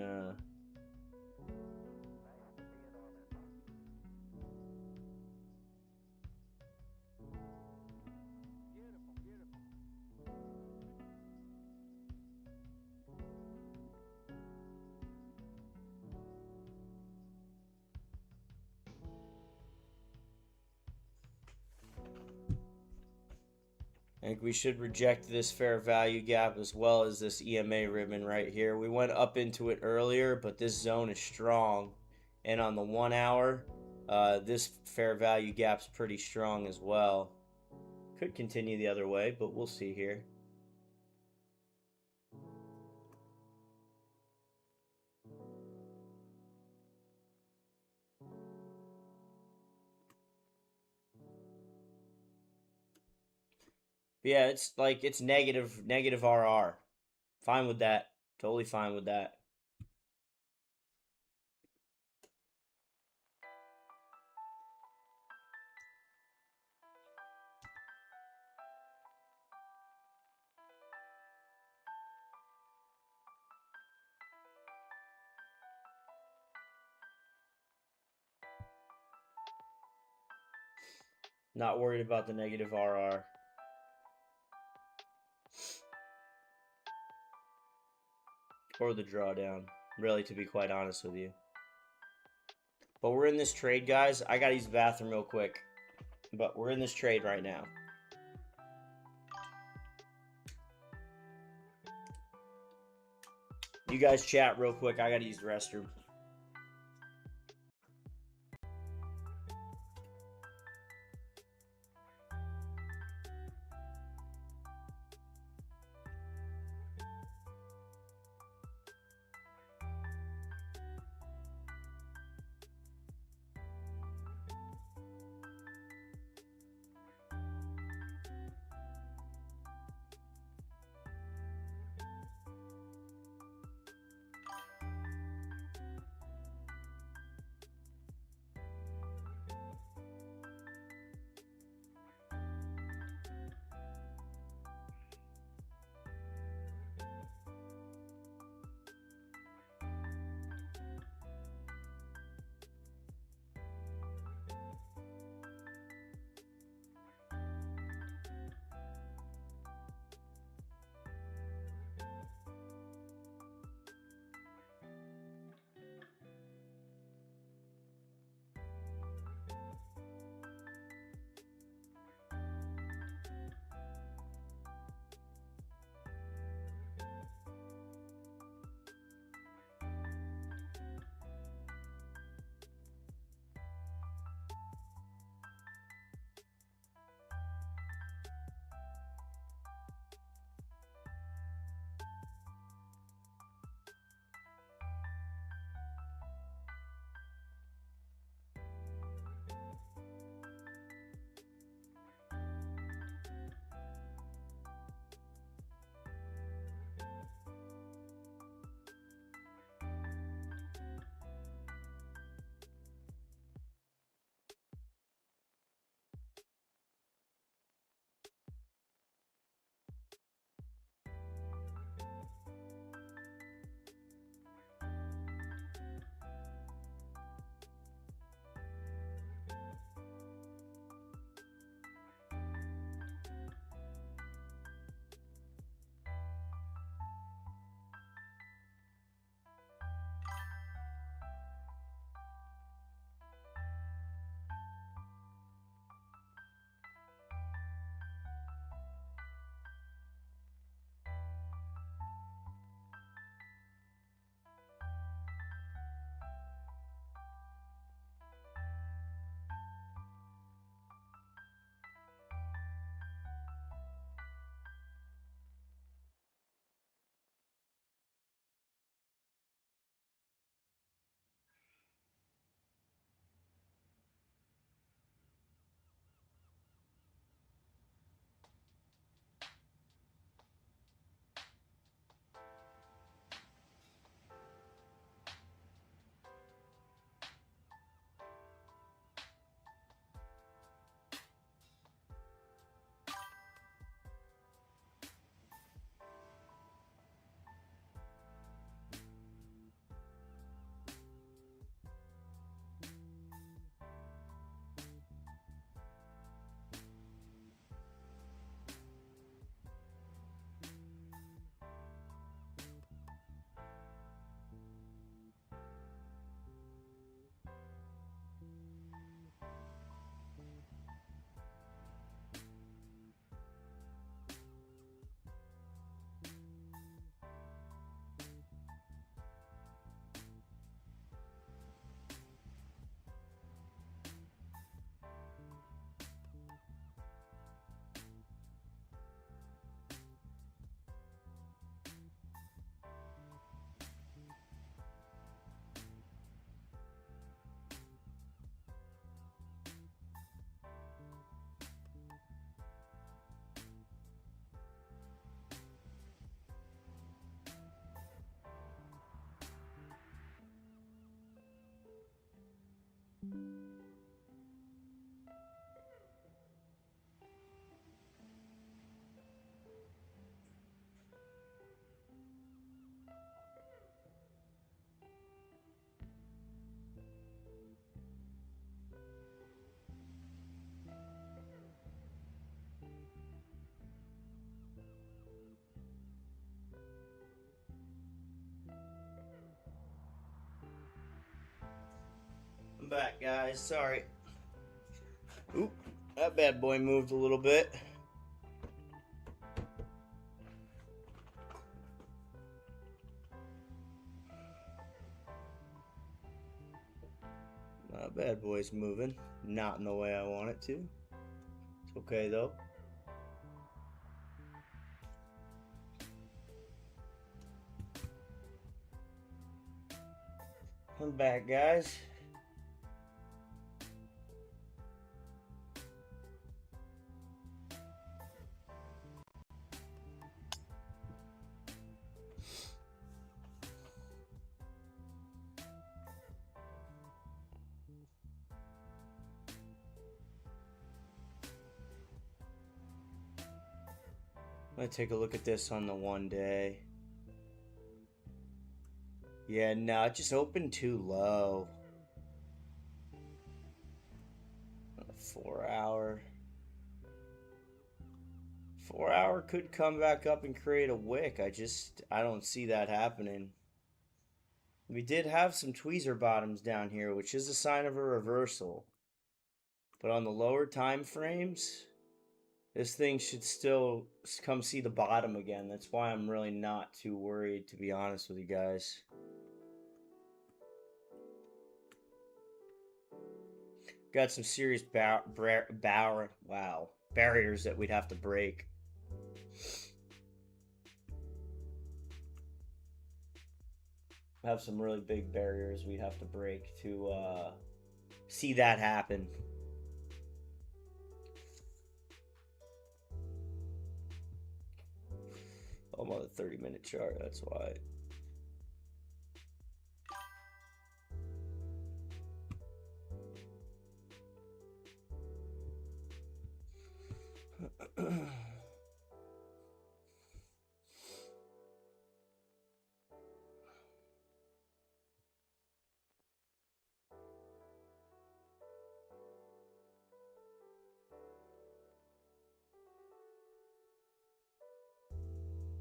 I think we should reject this fair value gap as well as this EMA ribbon right here. We went up into it earlier, but this zone is strong. And on the 1 hour, this fair value gap's pretty strong as well. Could continue the other way, but we'll see here. But yeah, it's like it's negative RR. Fine with that. Totally fine with that. Not worried about the negative RR. Or the drawdown, really, to be quite honest with you. But we're in this trade, guys. I gotta use the bathroom real quick. But we're in this trade right now. You guys chat real quick. I gotta use the restroom. guys. Sorry. Oop, that bad boy moved a little bit. Bad boy's moving. Not in the way I want it to. It's okay though. I'm back, guys. I'm gonna take a look at this on the 1 day. Yeah, no, it just opened too low. 4 hour. 4 hour could come back up and create a wick. I don't see that happening. We did have some tweezer bottoms down here, which is a sign of a reversal. But on the lower time frames, this thing should still come see the bottom again. That's why I'm really not too worried, to be honest with you guys. Got some serious barriers that we'd have to break. Have some really big barriers we'd have to break to see that happen. I'm on the 30-minute chart, that's why.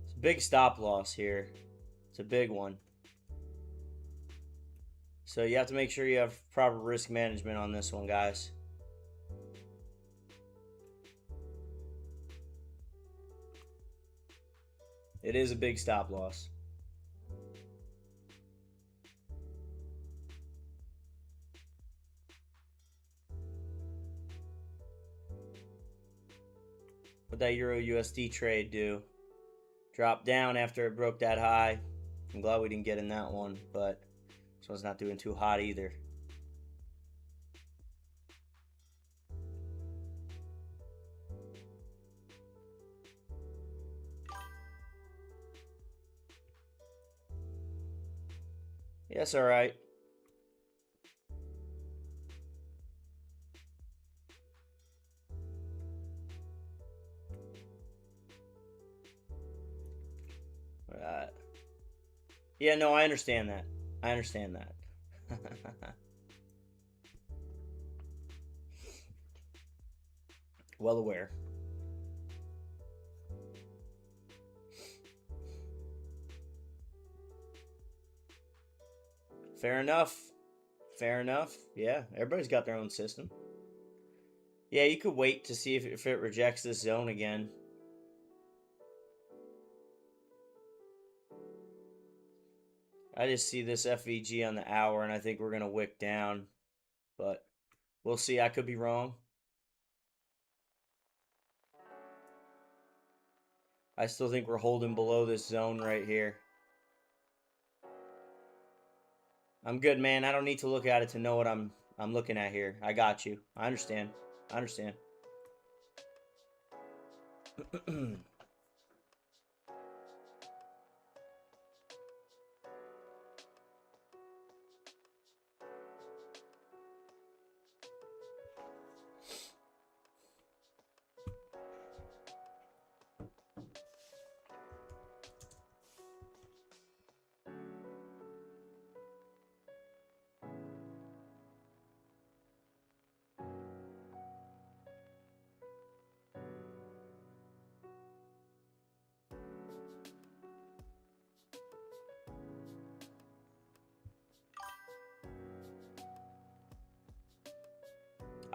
It's a big stop loss here. It's a big one. So you have to make sure you have proper risk management on this one, guys. It is a big stop loss. What'd that Euro USD trade do? Dropped down after it broke that high. I'm glad we didn't get in that one, but this one's not doing too hot either. Yes, all right. Yeah, no, I understand that. I understand that. Well aware. Fair enough. Fair enough. Yeah, everybody's got their own system. Yeah, you could wait to see if it rejects this zone again. I just see this FVG on the hour, and I think we're going to wick down. But we'll see. I could be wrong. I still think we're holding below this zone right here. I'm good, man. I don't need to look at it to know what I'm looking at here. I got you. I understand. I understand.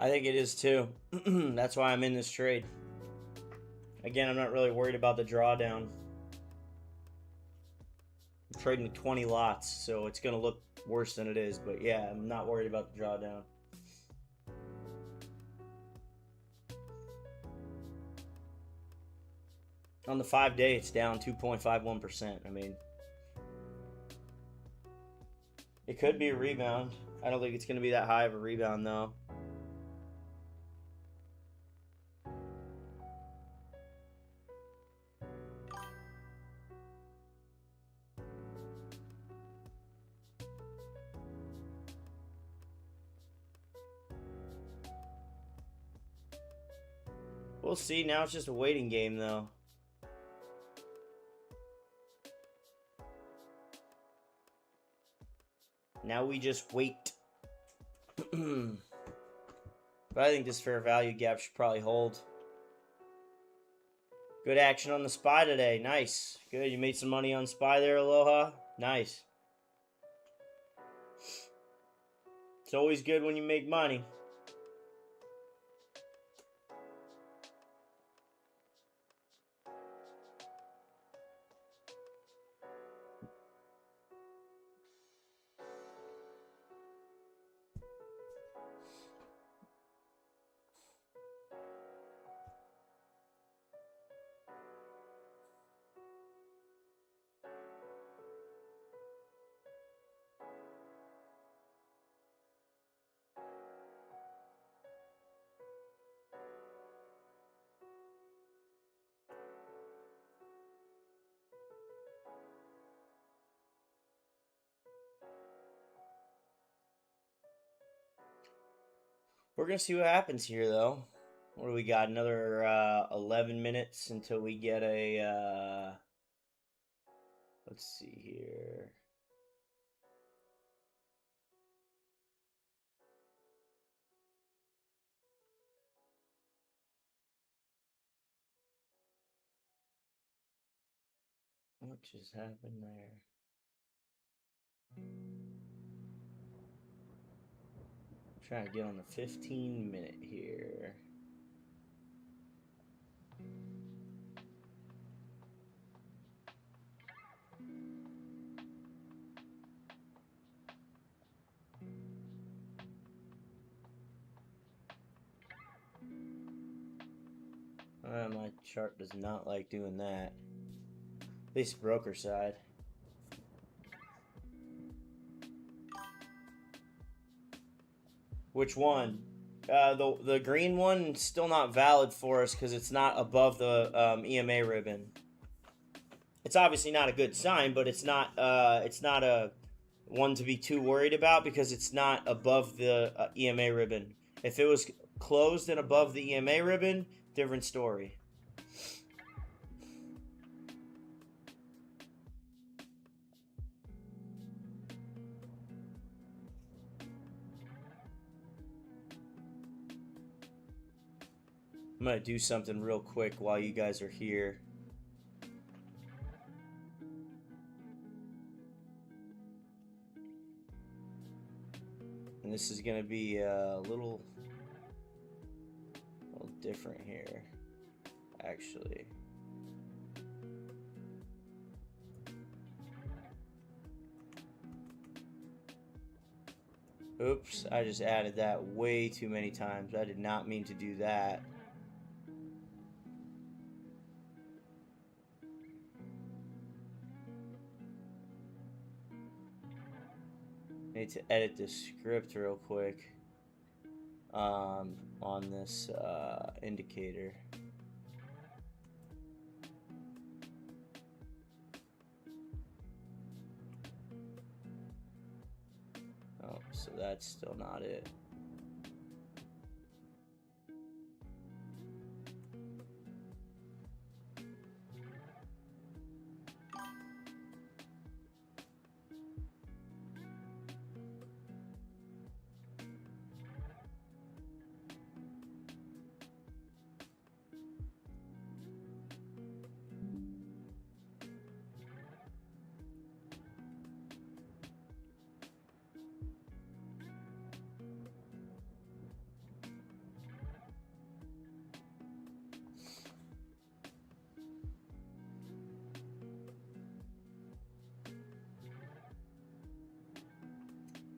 I think it is too. That's why I'm in this trade. Again, I'm not really worried about the drawdown. I'm trading 20 lots, so it's going to look worse than it is. But yeah, I'm not worried about the drawdown. On the 5-day, it's down 2.51%. I mean, it could be a rebound. I don't think it's going to be that high of a rebound, though. We'll see. Now it's just a waiting game, though. Now we just wait. But I think this fair value gap should probably hold. Good action on the SPY today. Nice. Good. You made some money on SPY there, Aloha. Nice. It's always good when you make money. We're going to see what happens here, though. What do we got? Another 11 minutes until we get a... let's see here. What just happened there? I'm trying to get on the 15-minute here. My chart does not like doing that. At least broker side. Which one? The green one still not valid for us because it's not above the EMA ribbon. It's obviously not a good sign, but it's not a one to be too worried about because it's not above the EMA ribbon. If it was closed and above the EMA ribbon, different story. I'm going to do something real quick while you guys are here. And this is going to be a little different here, actually. Oops, I just added that way too many times. I did not mean to do that. I need to edit this script real quick on this indicator. Oh, so that's still not it.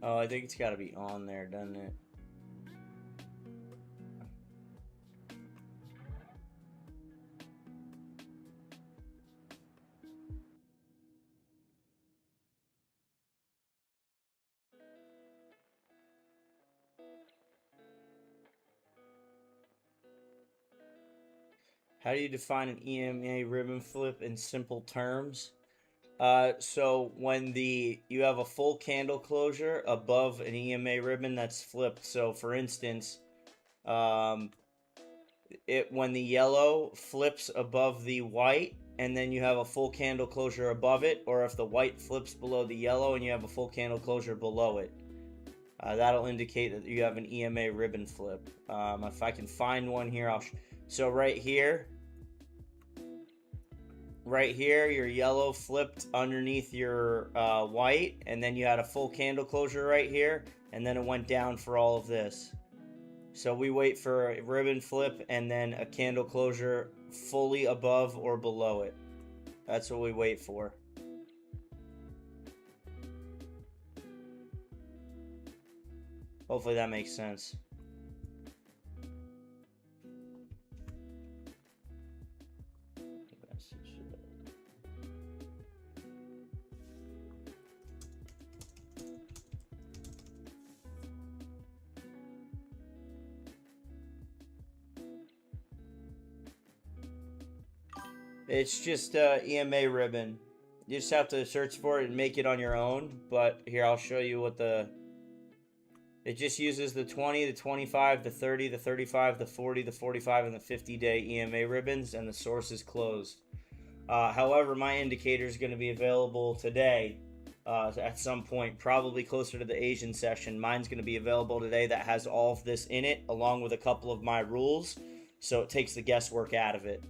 Oh, I think it's got to be on there, doesn't it? How do you define an EMA ribbon flip in simple terms? So when you have a full candle closure above an EMA ribbon that's flipped. So for instance, um, when the yellow flips above the white, and then you have a full candle closure above it, or if the white flips below the yellow and you have a full candle closure below it, that'll indicate that you have an EMA ribbon flip. If I can find one here, so right here, your yellow flipped underneath your white, and then you had a full candle closure right here, and then it went down for all of this. So we wait for a ribbon flip and then a candle closure fully above or below it. That's what we wait for. Hopefully that makes sense. It's just EMA ribbon. You just have to search for it and make it on your own. But here, I'll show you what it just uses the 20, the 25, the 30, the 35, the 40, the 45, and the 50-day EMA ribbons, and the source is closed. However, my indicator is going to be available today at some point, probably closer to the Asian session. Mine's going to be available today that has all of this in it, along with a couple of my rules, so it takes the guesswork out of it.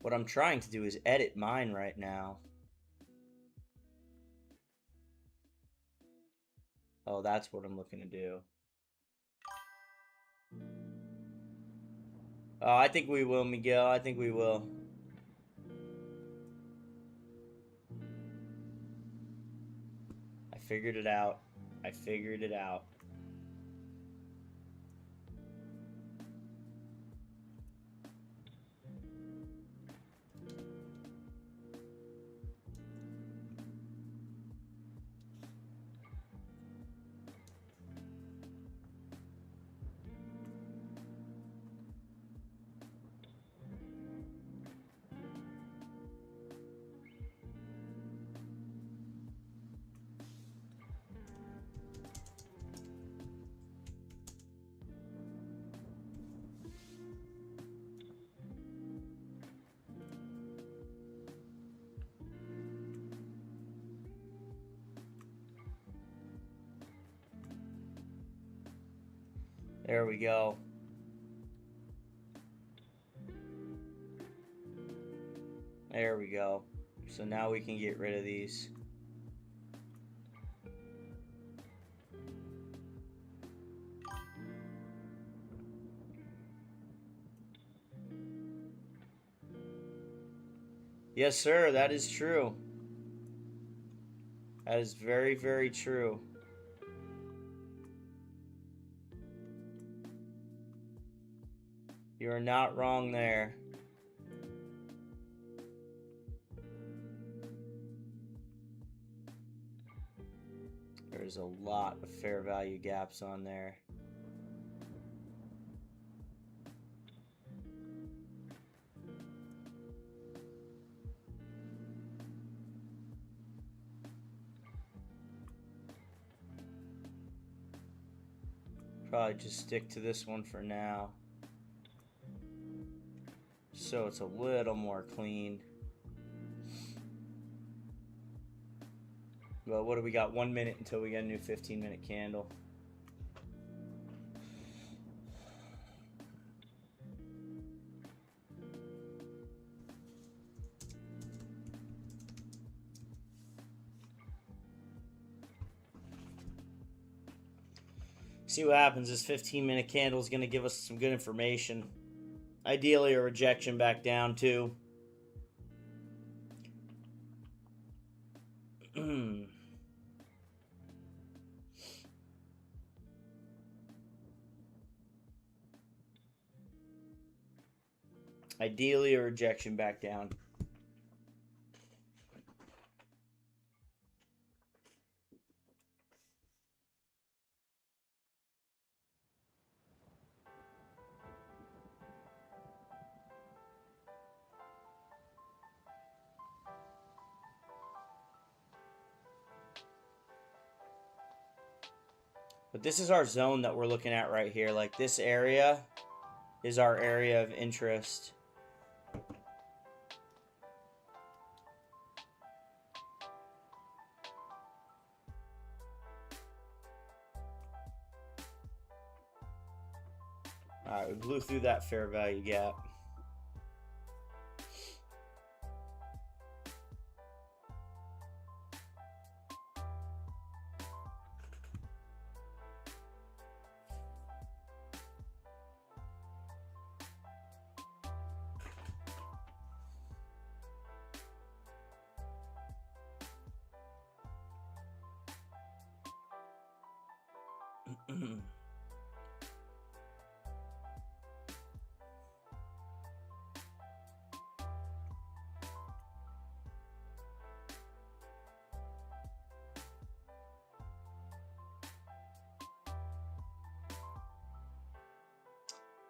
What I'm trying to do is edit mine right now. Oh, that's what I'm looking to do. I think we will, Miguel. I think we will. I figured it out. I figured it out. There we go. There we go. So now we can get rid of these. Yes, sir. That is true. That is very, very true. You are not wrong there. There's a lot of fair value gaps on there. Probably just stick to this one for now, so it's a little more clean. Well, what do we got? 1 minute until we get a new 15-minute candle. See what happens. This 15-minute candle is going to give us some good information. Ideally a rejection back down too. Ideally a rejection back down. But this is our zone that we're looking at right here. Like this area is our area of interest. All right, we blew through that fair value gap.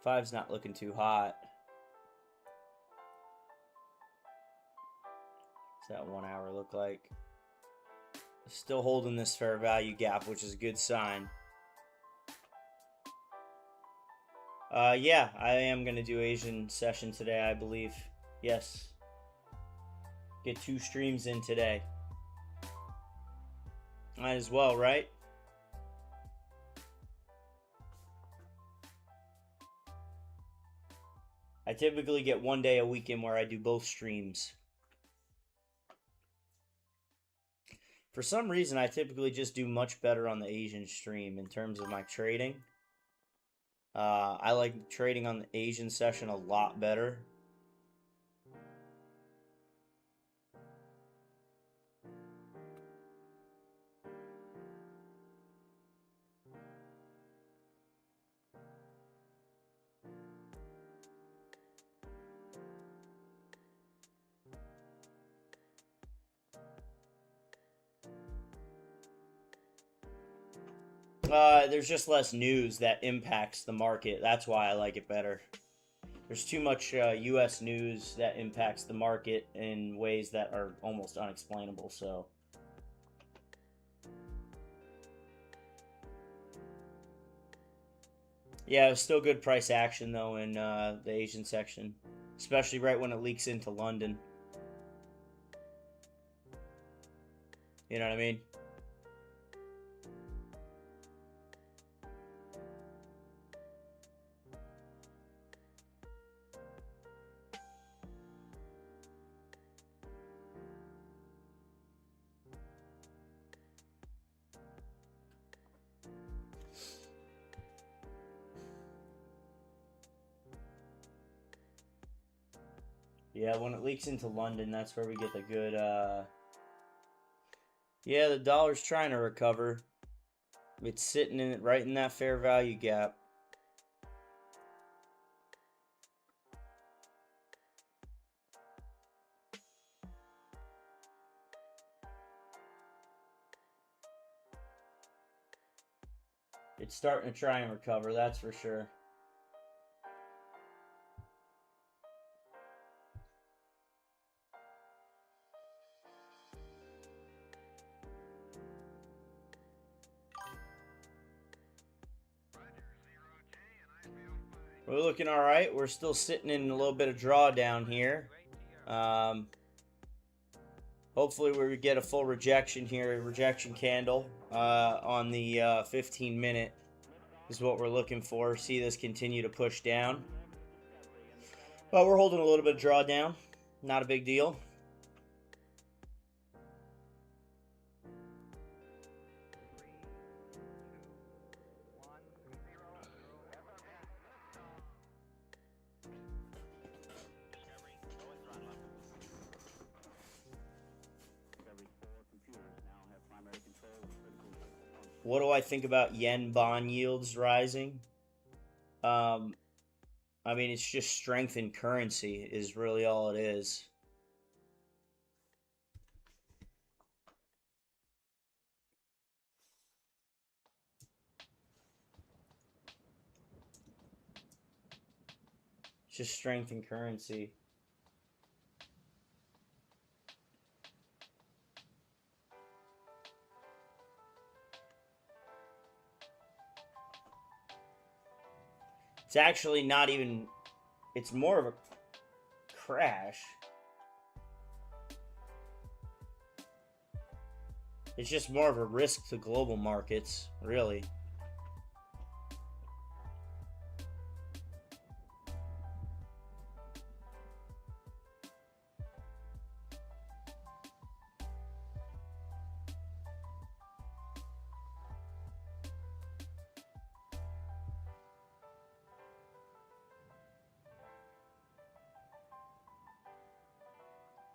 Five's not looking too hot. What's that 1 hour look like? Still holding this fair value gap, which is a good sign. Yeah, I am going to do Asian session today, I believe. Yes. Get 2 streams in today. Might as well, right? I typically get 1 day a weekend where I do both streams. For some reason, I typically just do much better on the Asian stream in terms of my trading. I like trading on the Asian session a lot better. There's just less news that impacts the market. That's why I like it better. There's too much U.S. news that impacts the market in ways that are almost unexplainable. So, yeah, it was still good price action though in the Asian section, especially right when it leaks into London. You know what I mean? Yeah, when it leaks into London, that's where we get the good, yeah, the dollar's trying to recover. It's sitting in right in that fair value gap. It's starting to try and recover, that's for sure. We're looking all right. We're still sitting in a little bit of drawdown here. Hopefully we get a full rejection here, a rejection candle on the 15-minute is what we're looking for. See this continue to push down. But we're holding a little bit of drawdown. Not a big deal. what do I think about yen bond yields rising? Um, I mean, it's just strength in currency is really all it is. It's just strength in currency. It's actually not even, it's more of a crash. It's just more of a risk to global markets, really.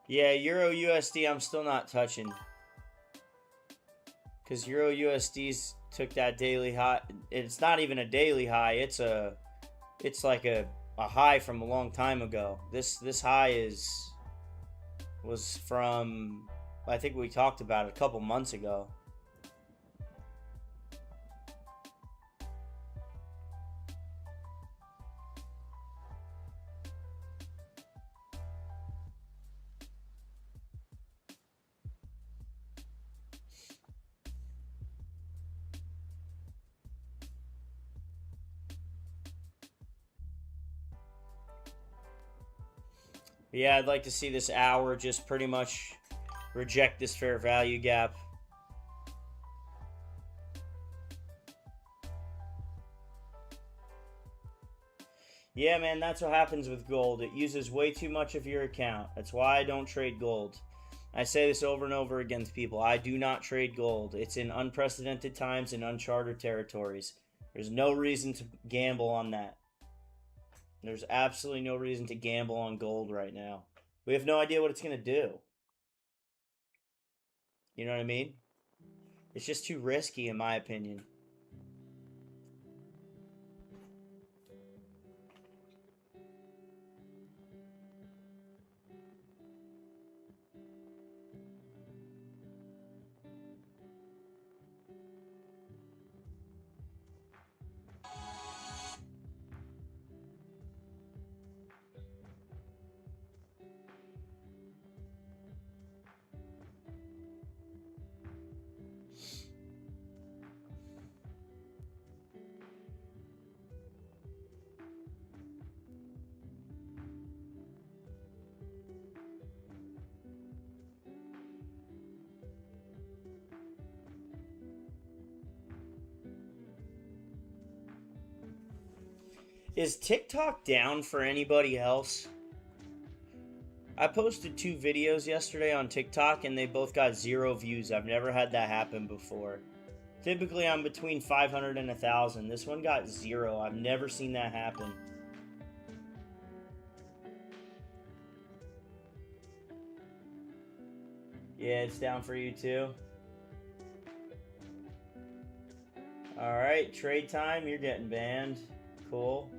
Yeah, Euro USD I'm still not touching. Because Euro USD's took that daily high. It's not even a daily high. It's like a high from a long time ago. This high was from, I think we talked about it a couple months ago. Yeah, I'd like to see this hour just pretty much reject this fair value gap. Yeah, man, that's what happens with gold. It uses way too much of your account. That's why I don't trade gold. I say this over and over again to people. I do not trade gold. It's in unprecedented times in uncharted territories. There's no reason to gamble on that. There's absolutely no reason to gamble on gold right now. We have no idea what it's going to do. You know what I mean? It's just too risky, in my opinion. Is TikTok down for anybody else? I posted 2 videos yesterday on TikTok and they both got 0 views. I've never had that happen before. Typically I'm between 500 and 1,000. This one got 0. I've never seen that happen. Yeah, it's down for you too. Alright, trade time. You're getting banned. Cool.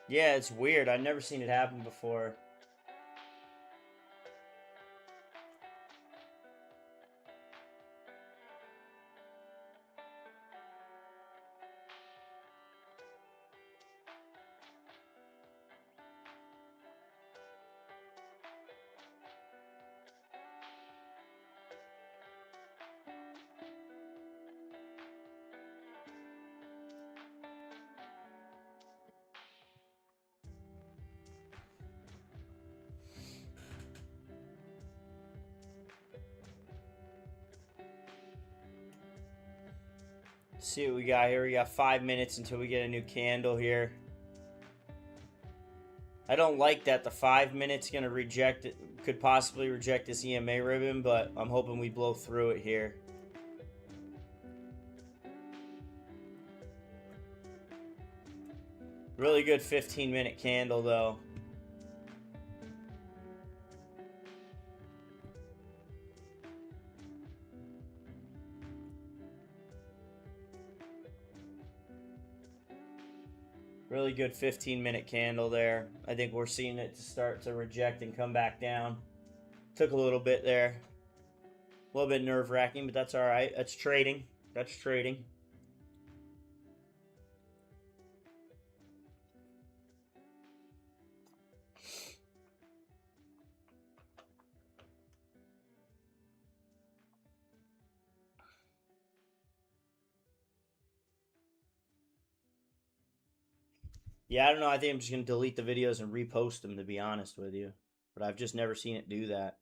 Yeah, it's weird. I've never seen it happen before. See what we got here. We got 5 minutes until we get a new candle here. I don't like that the 5 minutes gonna reject it, could possibly reject this EMA ribbon, but I'm hoping we blow through it here. Really good 15-minute candle though. Really good 15-minute candle there. I think we're seeing it start to reject and come back down. Took a little bit there. A little bit nerve-wracking, but that's all right. That's trading. That's trading. Yeah, I don't know. I think I'm just going to delete the videos and repost them, to be honest with you. But I've just never seen it do that.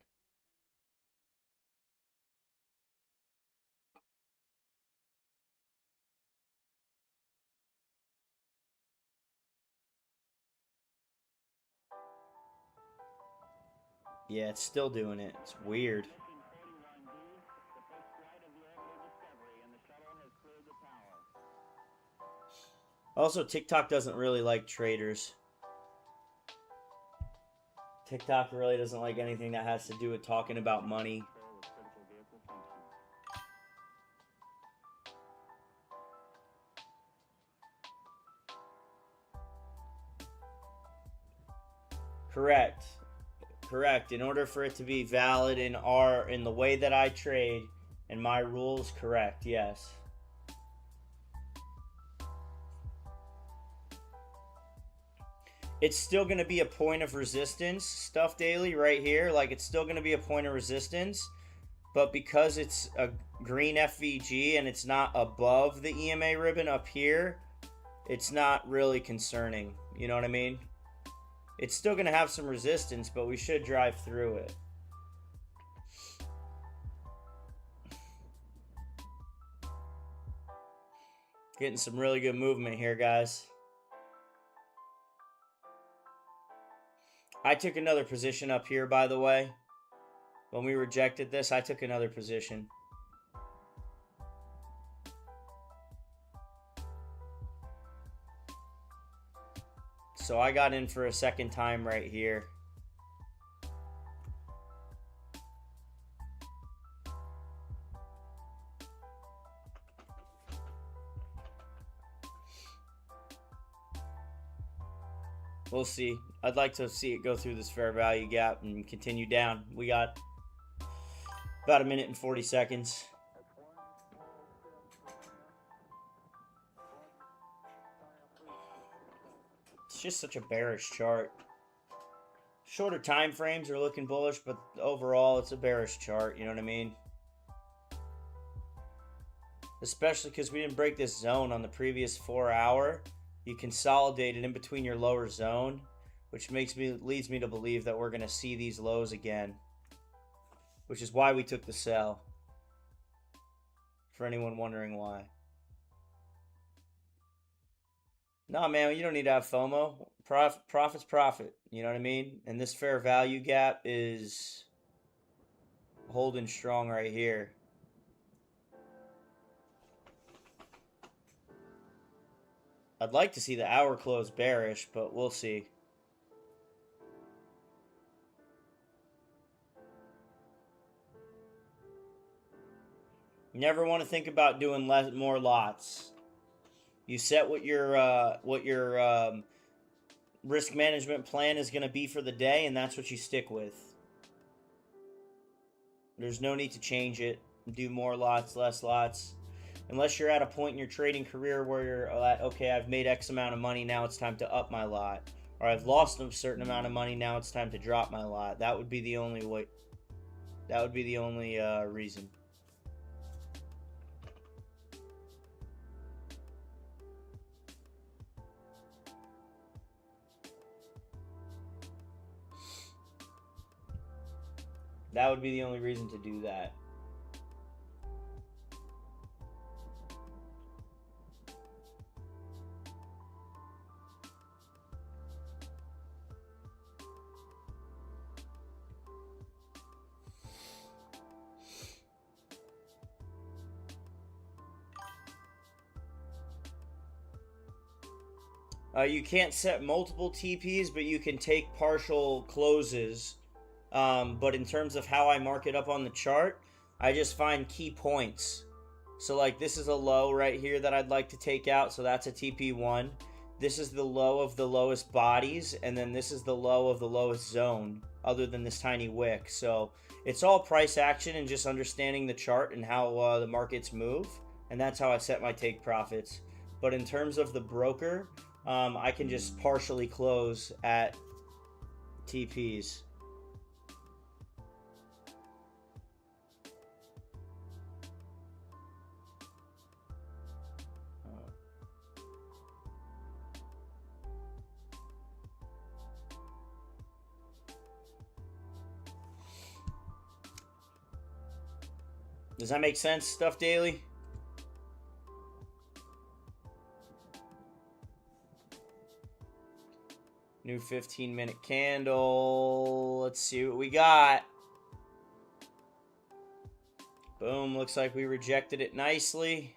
Yeah, it's still doing it. It's weird. Also, TikTok doesn't really like traders. TikTok really doesn't like anything that has to do with talking about money. Correct. Correct. In order for it to be valid in the way that I trade and my rules, correct. Yes. It's still going to be a point of resistance, Stuff Daily, right here. Like, it's still going to be a point of resistance. But because it's a green FVG and it's not above the EMA ribbon up here, it's not really concerning. You know what I mean? It's still going to have some resistance, but we should drive through it. Getting some really good movement here, guys. I took another position up here, by the way. When we rejected this, I took another position. So I got in for a second time right here. We'll see. I'd like to see it go through this fair value gap and continue down. We got about 1 minute and 40 seconds. It's just such a bearish chart. Shorter time frames are looking bullish, but overall it's a bearish chart. You know what I mean? Especially because we didn't break this zone on the previous 4 hour. You consolidated in between your lower zone, which leads me to believe that we're going to see these lows again, which is why we took the sell, for anyone wondering why. No, man, you don't need to have FOMO. Profit's profit, you know what I mean? And this fair value gap is holding strong right here. I'd like to see the hour close bearish, but we'll see. You never want to think about doing more lots. You set what your risk management plan is going to be for the day, and that's what you stick with. There's no need to change it. Do more lots, less lots. Unless you're at a point in your trading career where you're like, okay, I've made X amount of money, now it's time to up my lot. Or I've lost a certain amount of money, now it's time to drop my lot. That would be the only way. That would be the only reason. That would be the only reason to do that. You can't set multiple TPs, but you can take partial closes. But in terms of how I mark it up on the chart, I just find key points. So like this is a low right here that I'd like to take out, so that's a TP1. This is the low of the lowest bodies, and then this is the low of the lowest zone, other than this tiny wick. So it's all price action and just understanding the chart and how the markets move, and that's how I set my take profits. But in terms of the broker, I can just partially close at TPs. Does that make sense, Stuff Daily? New 15-minute candle. Let's see what we got. Boom, looks like we rejected it nicely.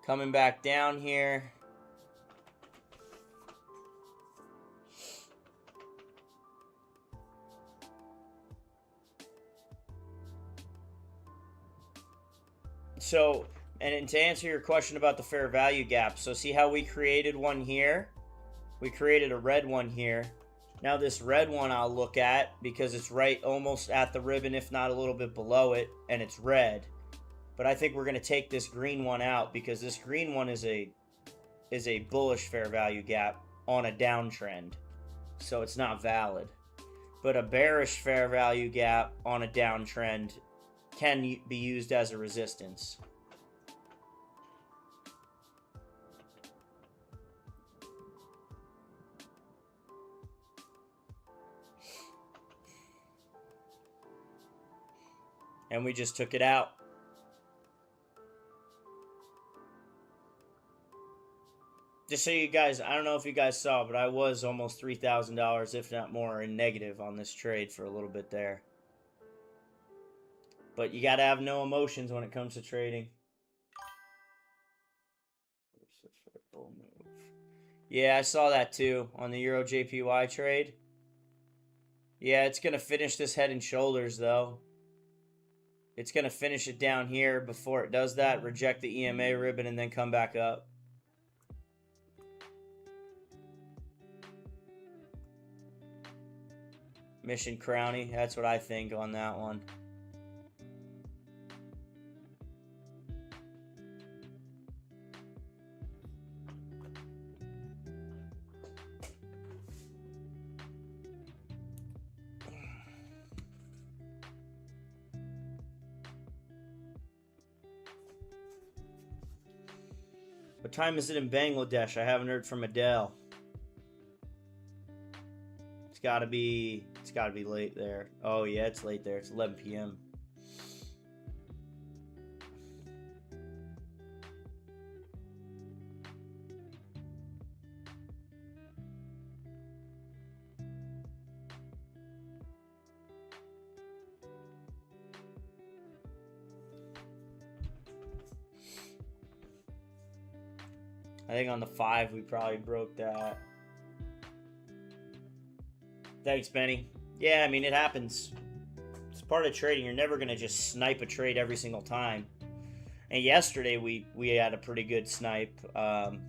Coming back down here. So, and to answer your question about the fair value gap, so see how we created one here? We created a red one here. Now this red one I'll look at because it's right almost at the ribbon, if not a little bit below it, and it's red. But I think we're going to take this green one out because this green one is a bullish fair value gap on a downtrend. So it's not valid. But a bearish fair value gap on a downtrend can be used as a resistance. And we just took it out. Just so you guys, I don't know if you guys saw, but I was almost $3,000, if not more, in negative on this trade for a little bit there. But you got to have no emotions when it comes to trading. Yeah, I saw that too on the Euro JPY trade. Yeah, it's going to finish this head and shoulders though. It's going to finish it down here before it does that, reject the EMA ribbon, and then come back up. Mission Crowny, that's what I think on that one. What time is it in Bangladesh? I haven't heard from Adele. It's gotta be late there. Oh yeah, it's late there. It's 11 p.m. I think on the 5 we probably broke that. Thanks, Benny. Yeah, I mean, it happens. It's part of trading. You're never going to just snipe a trade every single time. And yesterday we had a pretty good snipe. But,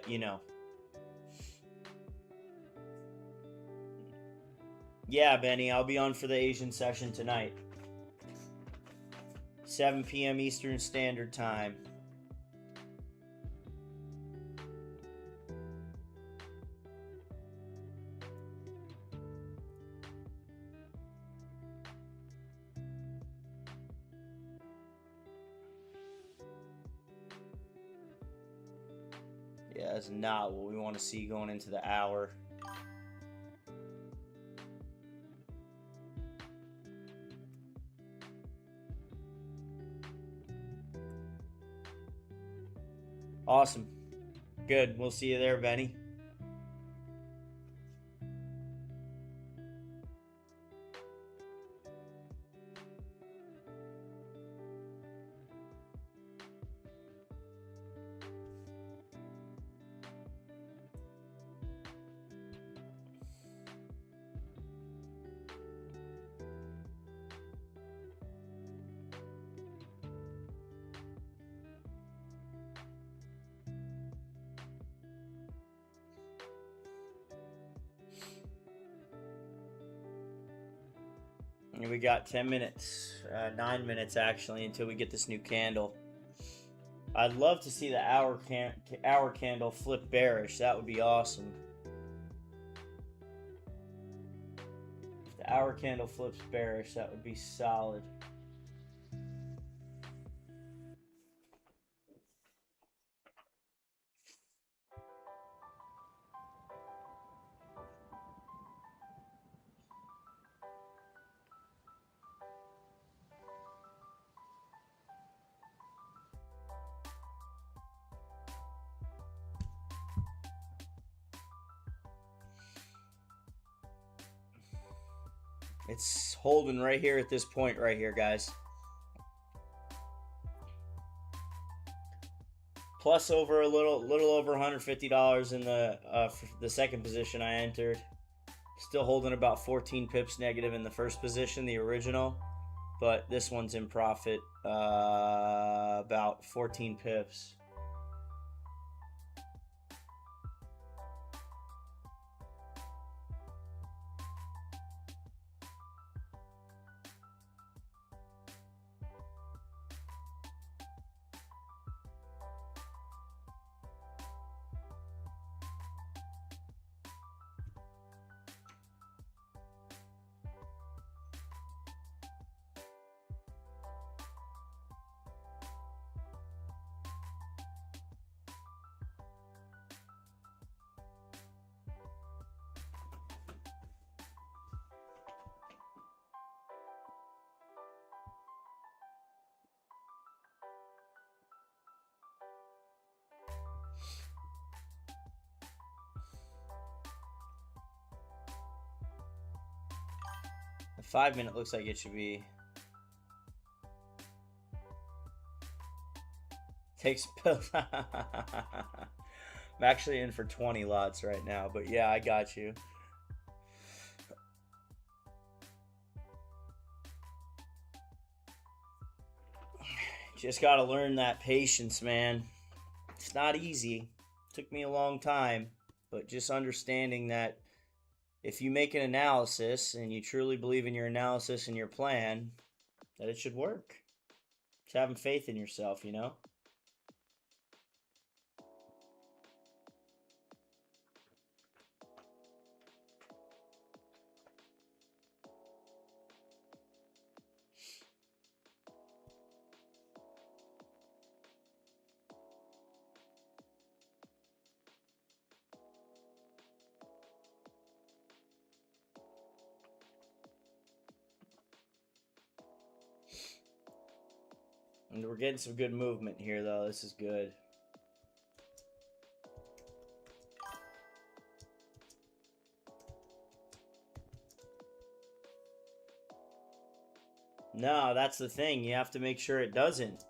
you know. Yeah, Benny, I'll be on for the Asian session tonight. 7 p.m. Eastern Standard Time. Yeah, that's not what we want to see going into the hour. Awesome. Good. We'll see you there, Benny. And we got 10 minutes, 9 minutes actually, until we get this new candle. I'd love to see the hour candle flip bearish. That would be awesome. If the hour candle flips bearish, that would be solid. It's holding right here at this point right here, guys. Plus over a little over $150 in the second position I entered. Still holding about 14 pips negative in the first position, the original. But this one's in profit, about 14 pips. The 5 minute looks like it should be. Takes pills. I'm actually in for 20 lots right now, but yeah, I got you. Just got to learn that patience, man. It's not easy. It took me a long time, but just understanding that if you make an analysis and you truly believe in your analysis and your plan, that it should work. Just having faith in yourself, you know? And we're getting some good movement here, though. This is good. No, that's the thing. You have to make sure it doesn't.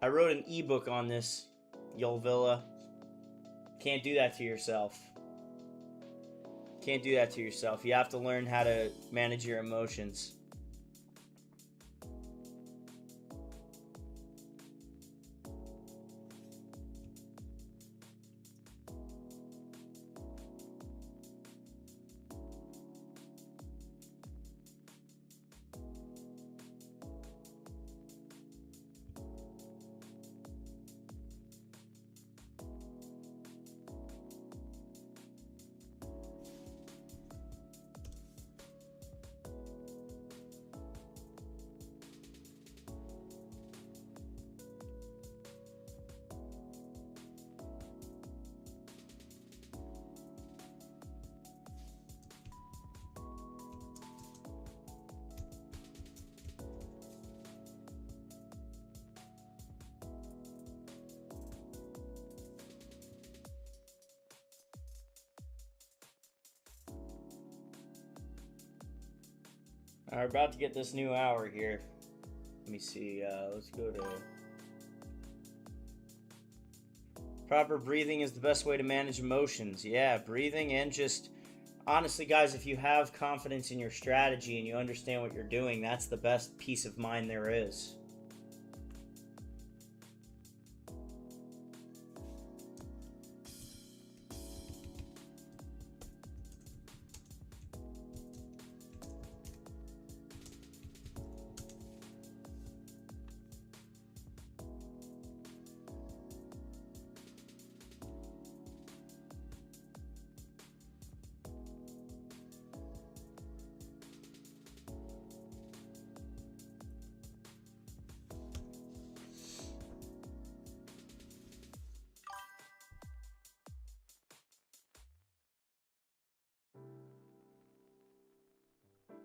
I wrote an ebook on this, Yolvilla. Can't do that to yourself. Can't do that to yourself. You have to learn how to manage your emotions. We're about to get this new hour here. Let me see. Let's go to... Proper breathing is the best way to manage emotions. Yeah, breathing and just... Honestly, guys, if you have confidence in your strategy and you understand what you're doing, that's the best peace of mind there is.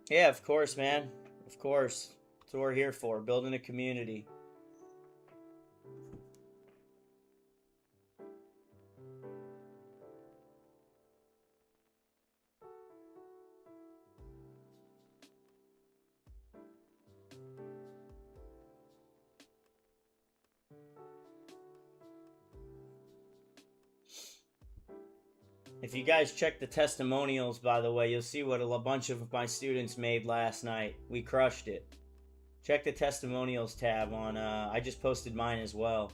Yeah, of course, man. Of course. That's what we're here for, building a community. If you guys check the testimonials, by the way, you'll see what a bunch of my students made last night. We crushed it. Check the testimonials tab on, I just posted mine as well.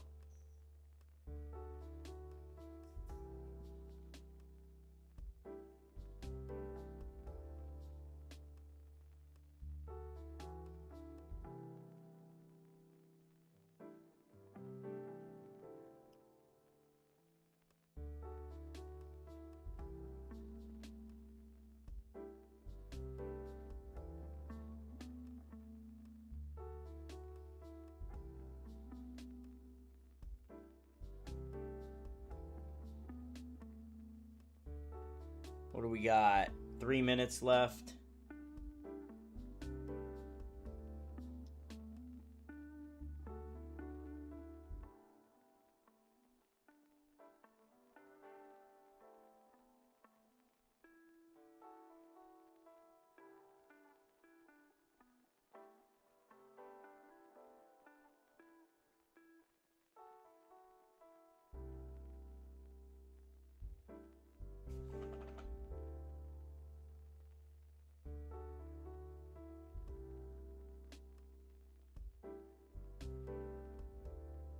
What do we got? 3 minutes left.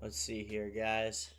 Let's see here, guys.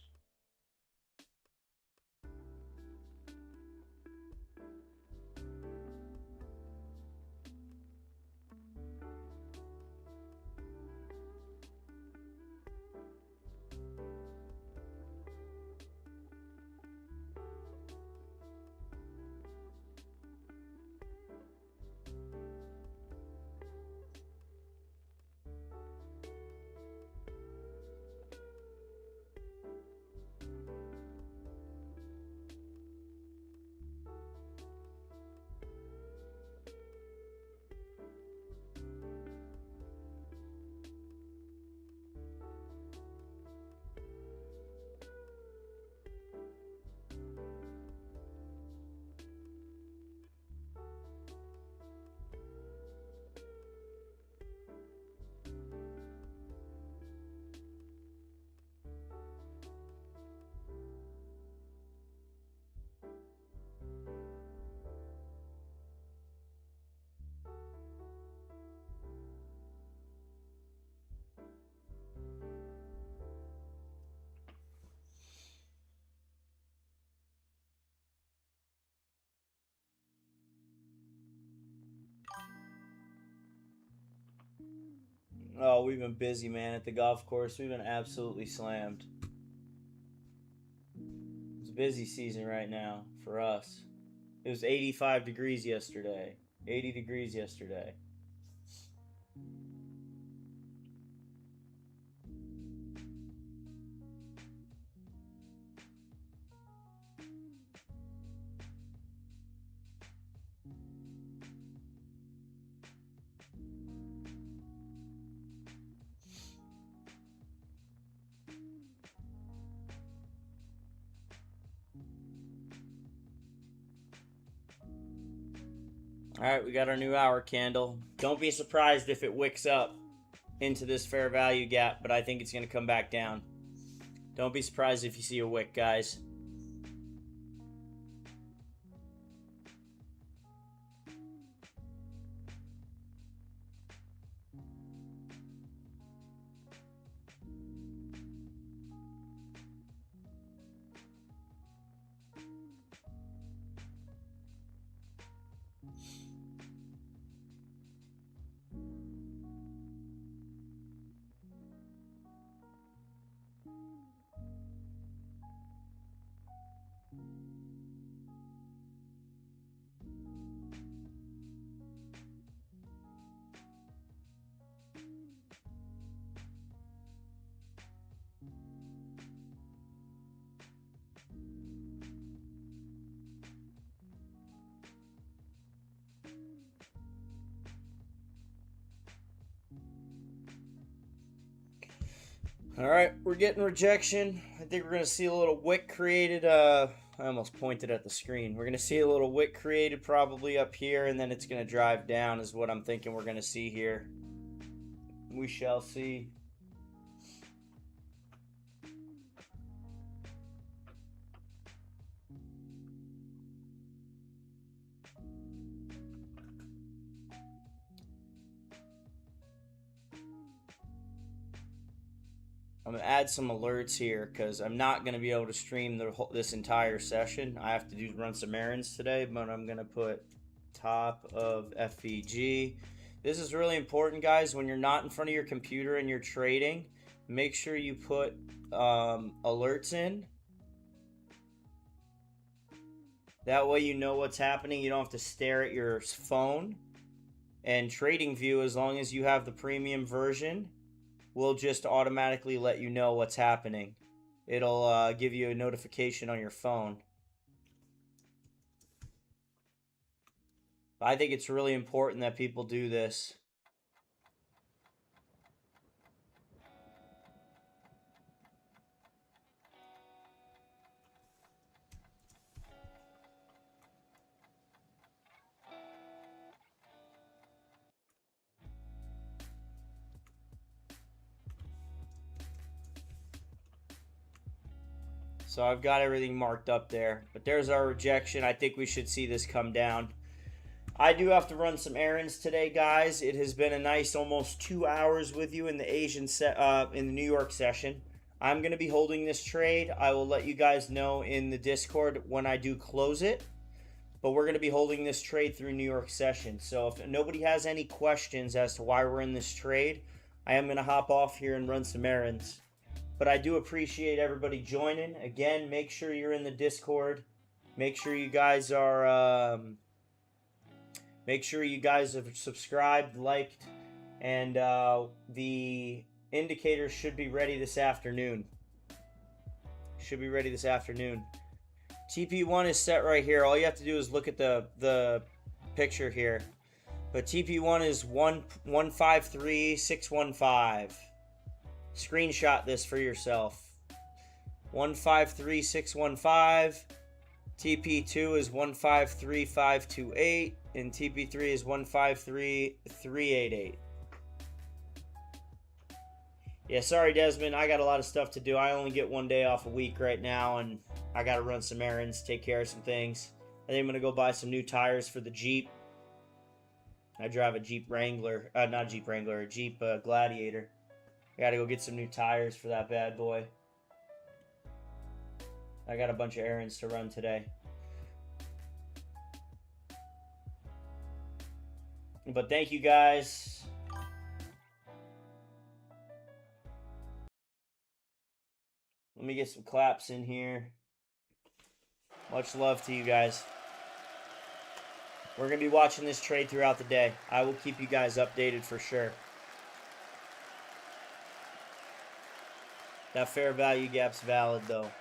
Oh, we've been busy, man, at the golf course. We've been absolutely slammed. It's busy season right now for us. It was 85 degrees yesterday. 80 degrees yesterday. All right, we got our new hour candle. Don't be surprised if it wicks up into this fair value gap, but I think it's going to come back down. Don't be surprised if you see a wick, guys. All right, we're getting rejection. I think we're going to see a little wick created. I almost pointed at the screen. We're going to see a little wick created probably up here, and then it's going to drive down is what I'm thinking we're going to see here. We shall see. I'm going to add some alerts here because I'm not going to be able to stream this entire session. I have to run some errands today, but I'm going to put top of FVG. This is really important, guys. When you're not in front of your computer and you're trading, make sure you put alerts in. That way you know what's happening. You don't have to stare at your phone. And TradingView, as long as you have the premium version, will just automatically let you know what's happening. It'll give you a notification on your phone. I think it's really important that people do this. So I've got everything marked up there. But there's our rejection. I think we should see this come down. I do have to run some errands today, guys. It has been a nice almost 2 hours with you in the in the New York session. I'm going to be holding this trade. I will let you guys know in the Discord when I do close it. But we're going to be holding this trade through New York session. So if nobody has any questions as to why we're in this trade, I am going to hop off here and run some errands. But I do appreciate everybody joining. Again, make sure you're in the Discord. Make sure you guys are have subscribed, liked, and the indicators should be ready this afternoon. TP1 is set right here. All you have to do is look at the picture here. But TP1 is 153,615. Screenshot this for yourself. 153,615. TP2 is 153,528. And TP3 is 153,388. Yeah, sorry, Desmond. I got a lot of stuff to do. I only get 1 day off a week right now, and I got to run some errands, take care of some things. I think I'm going to go buy some new tires for the Jeep. I drive a Jeep Wrangler. Not a Jeep Wrangler, a Jeep Gladiator. I got to go get some new tires for that bad boy. I got a bunch of errands to run today. But thank you, guys. Let me get some claps in here. Much love to you guys. We're going to be watching this trade throughout the day. I will keep you guys updated for sure. That fair value gap's valid, though.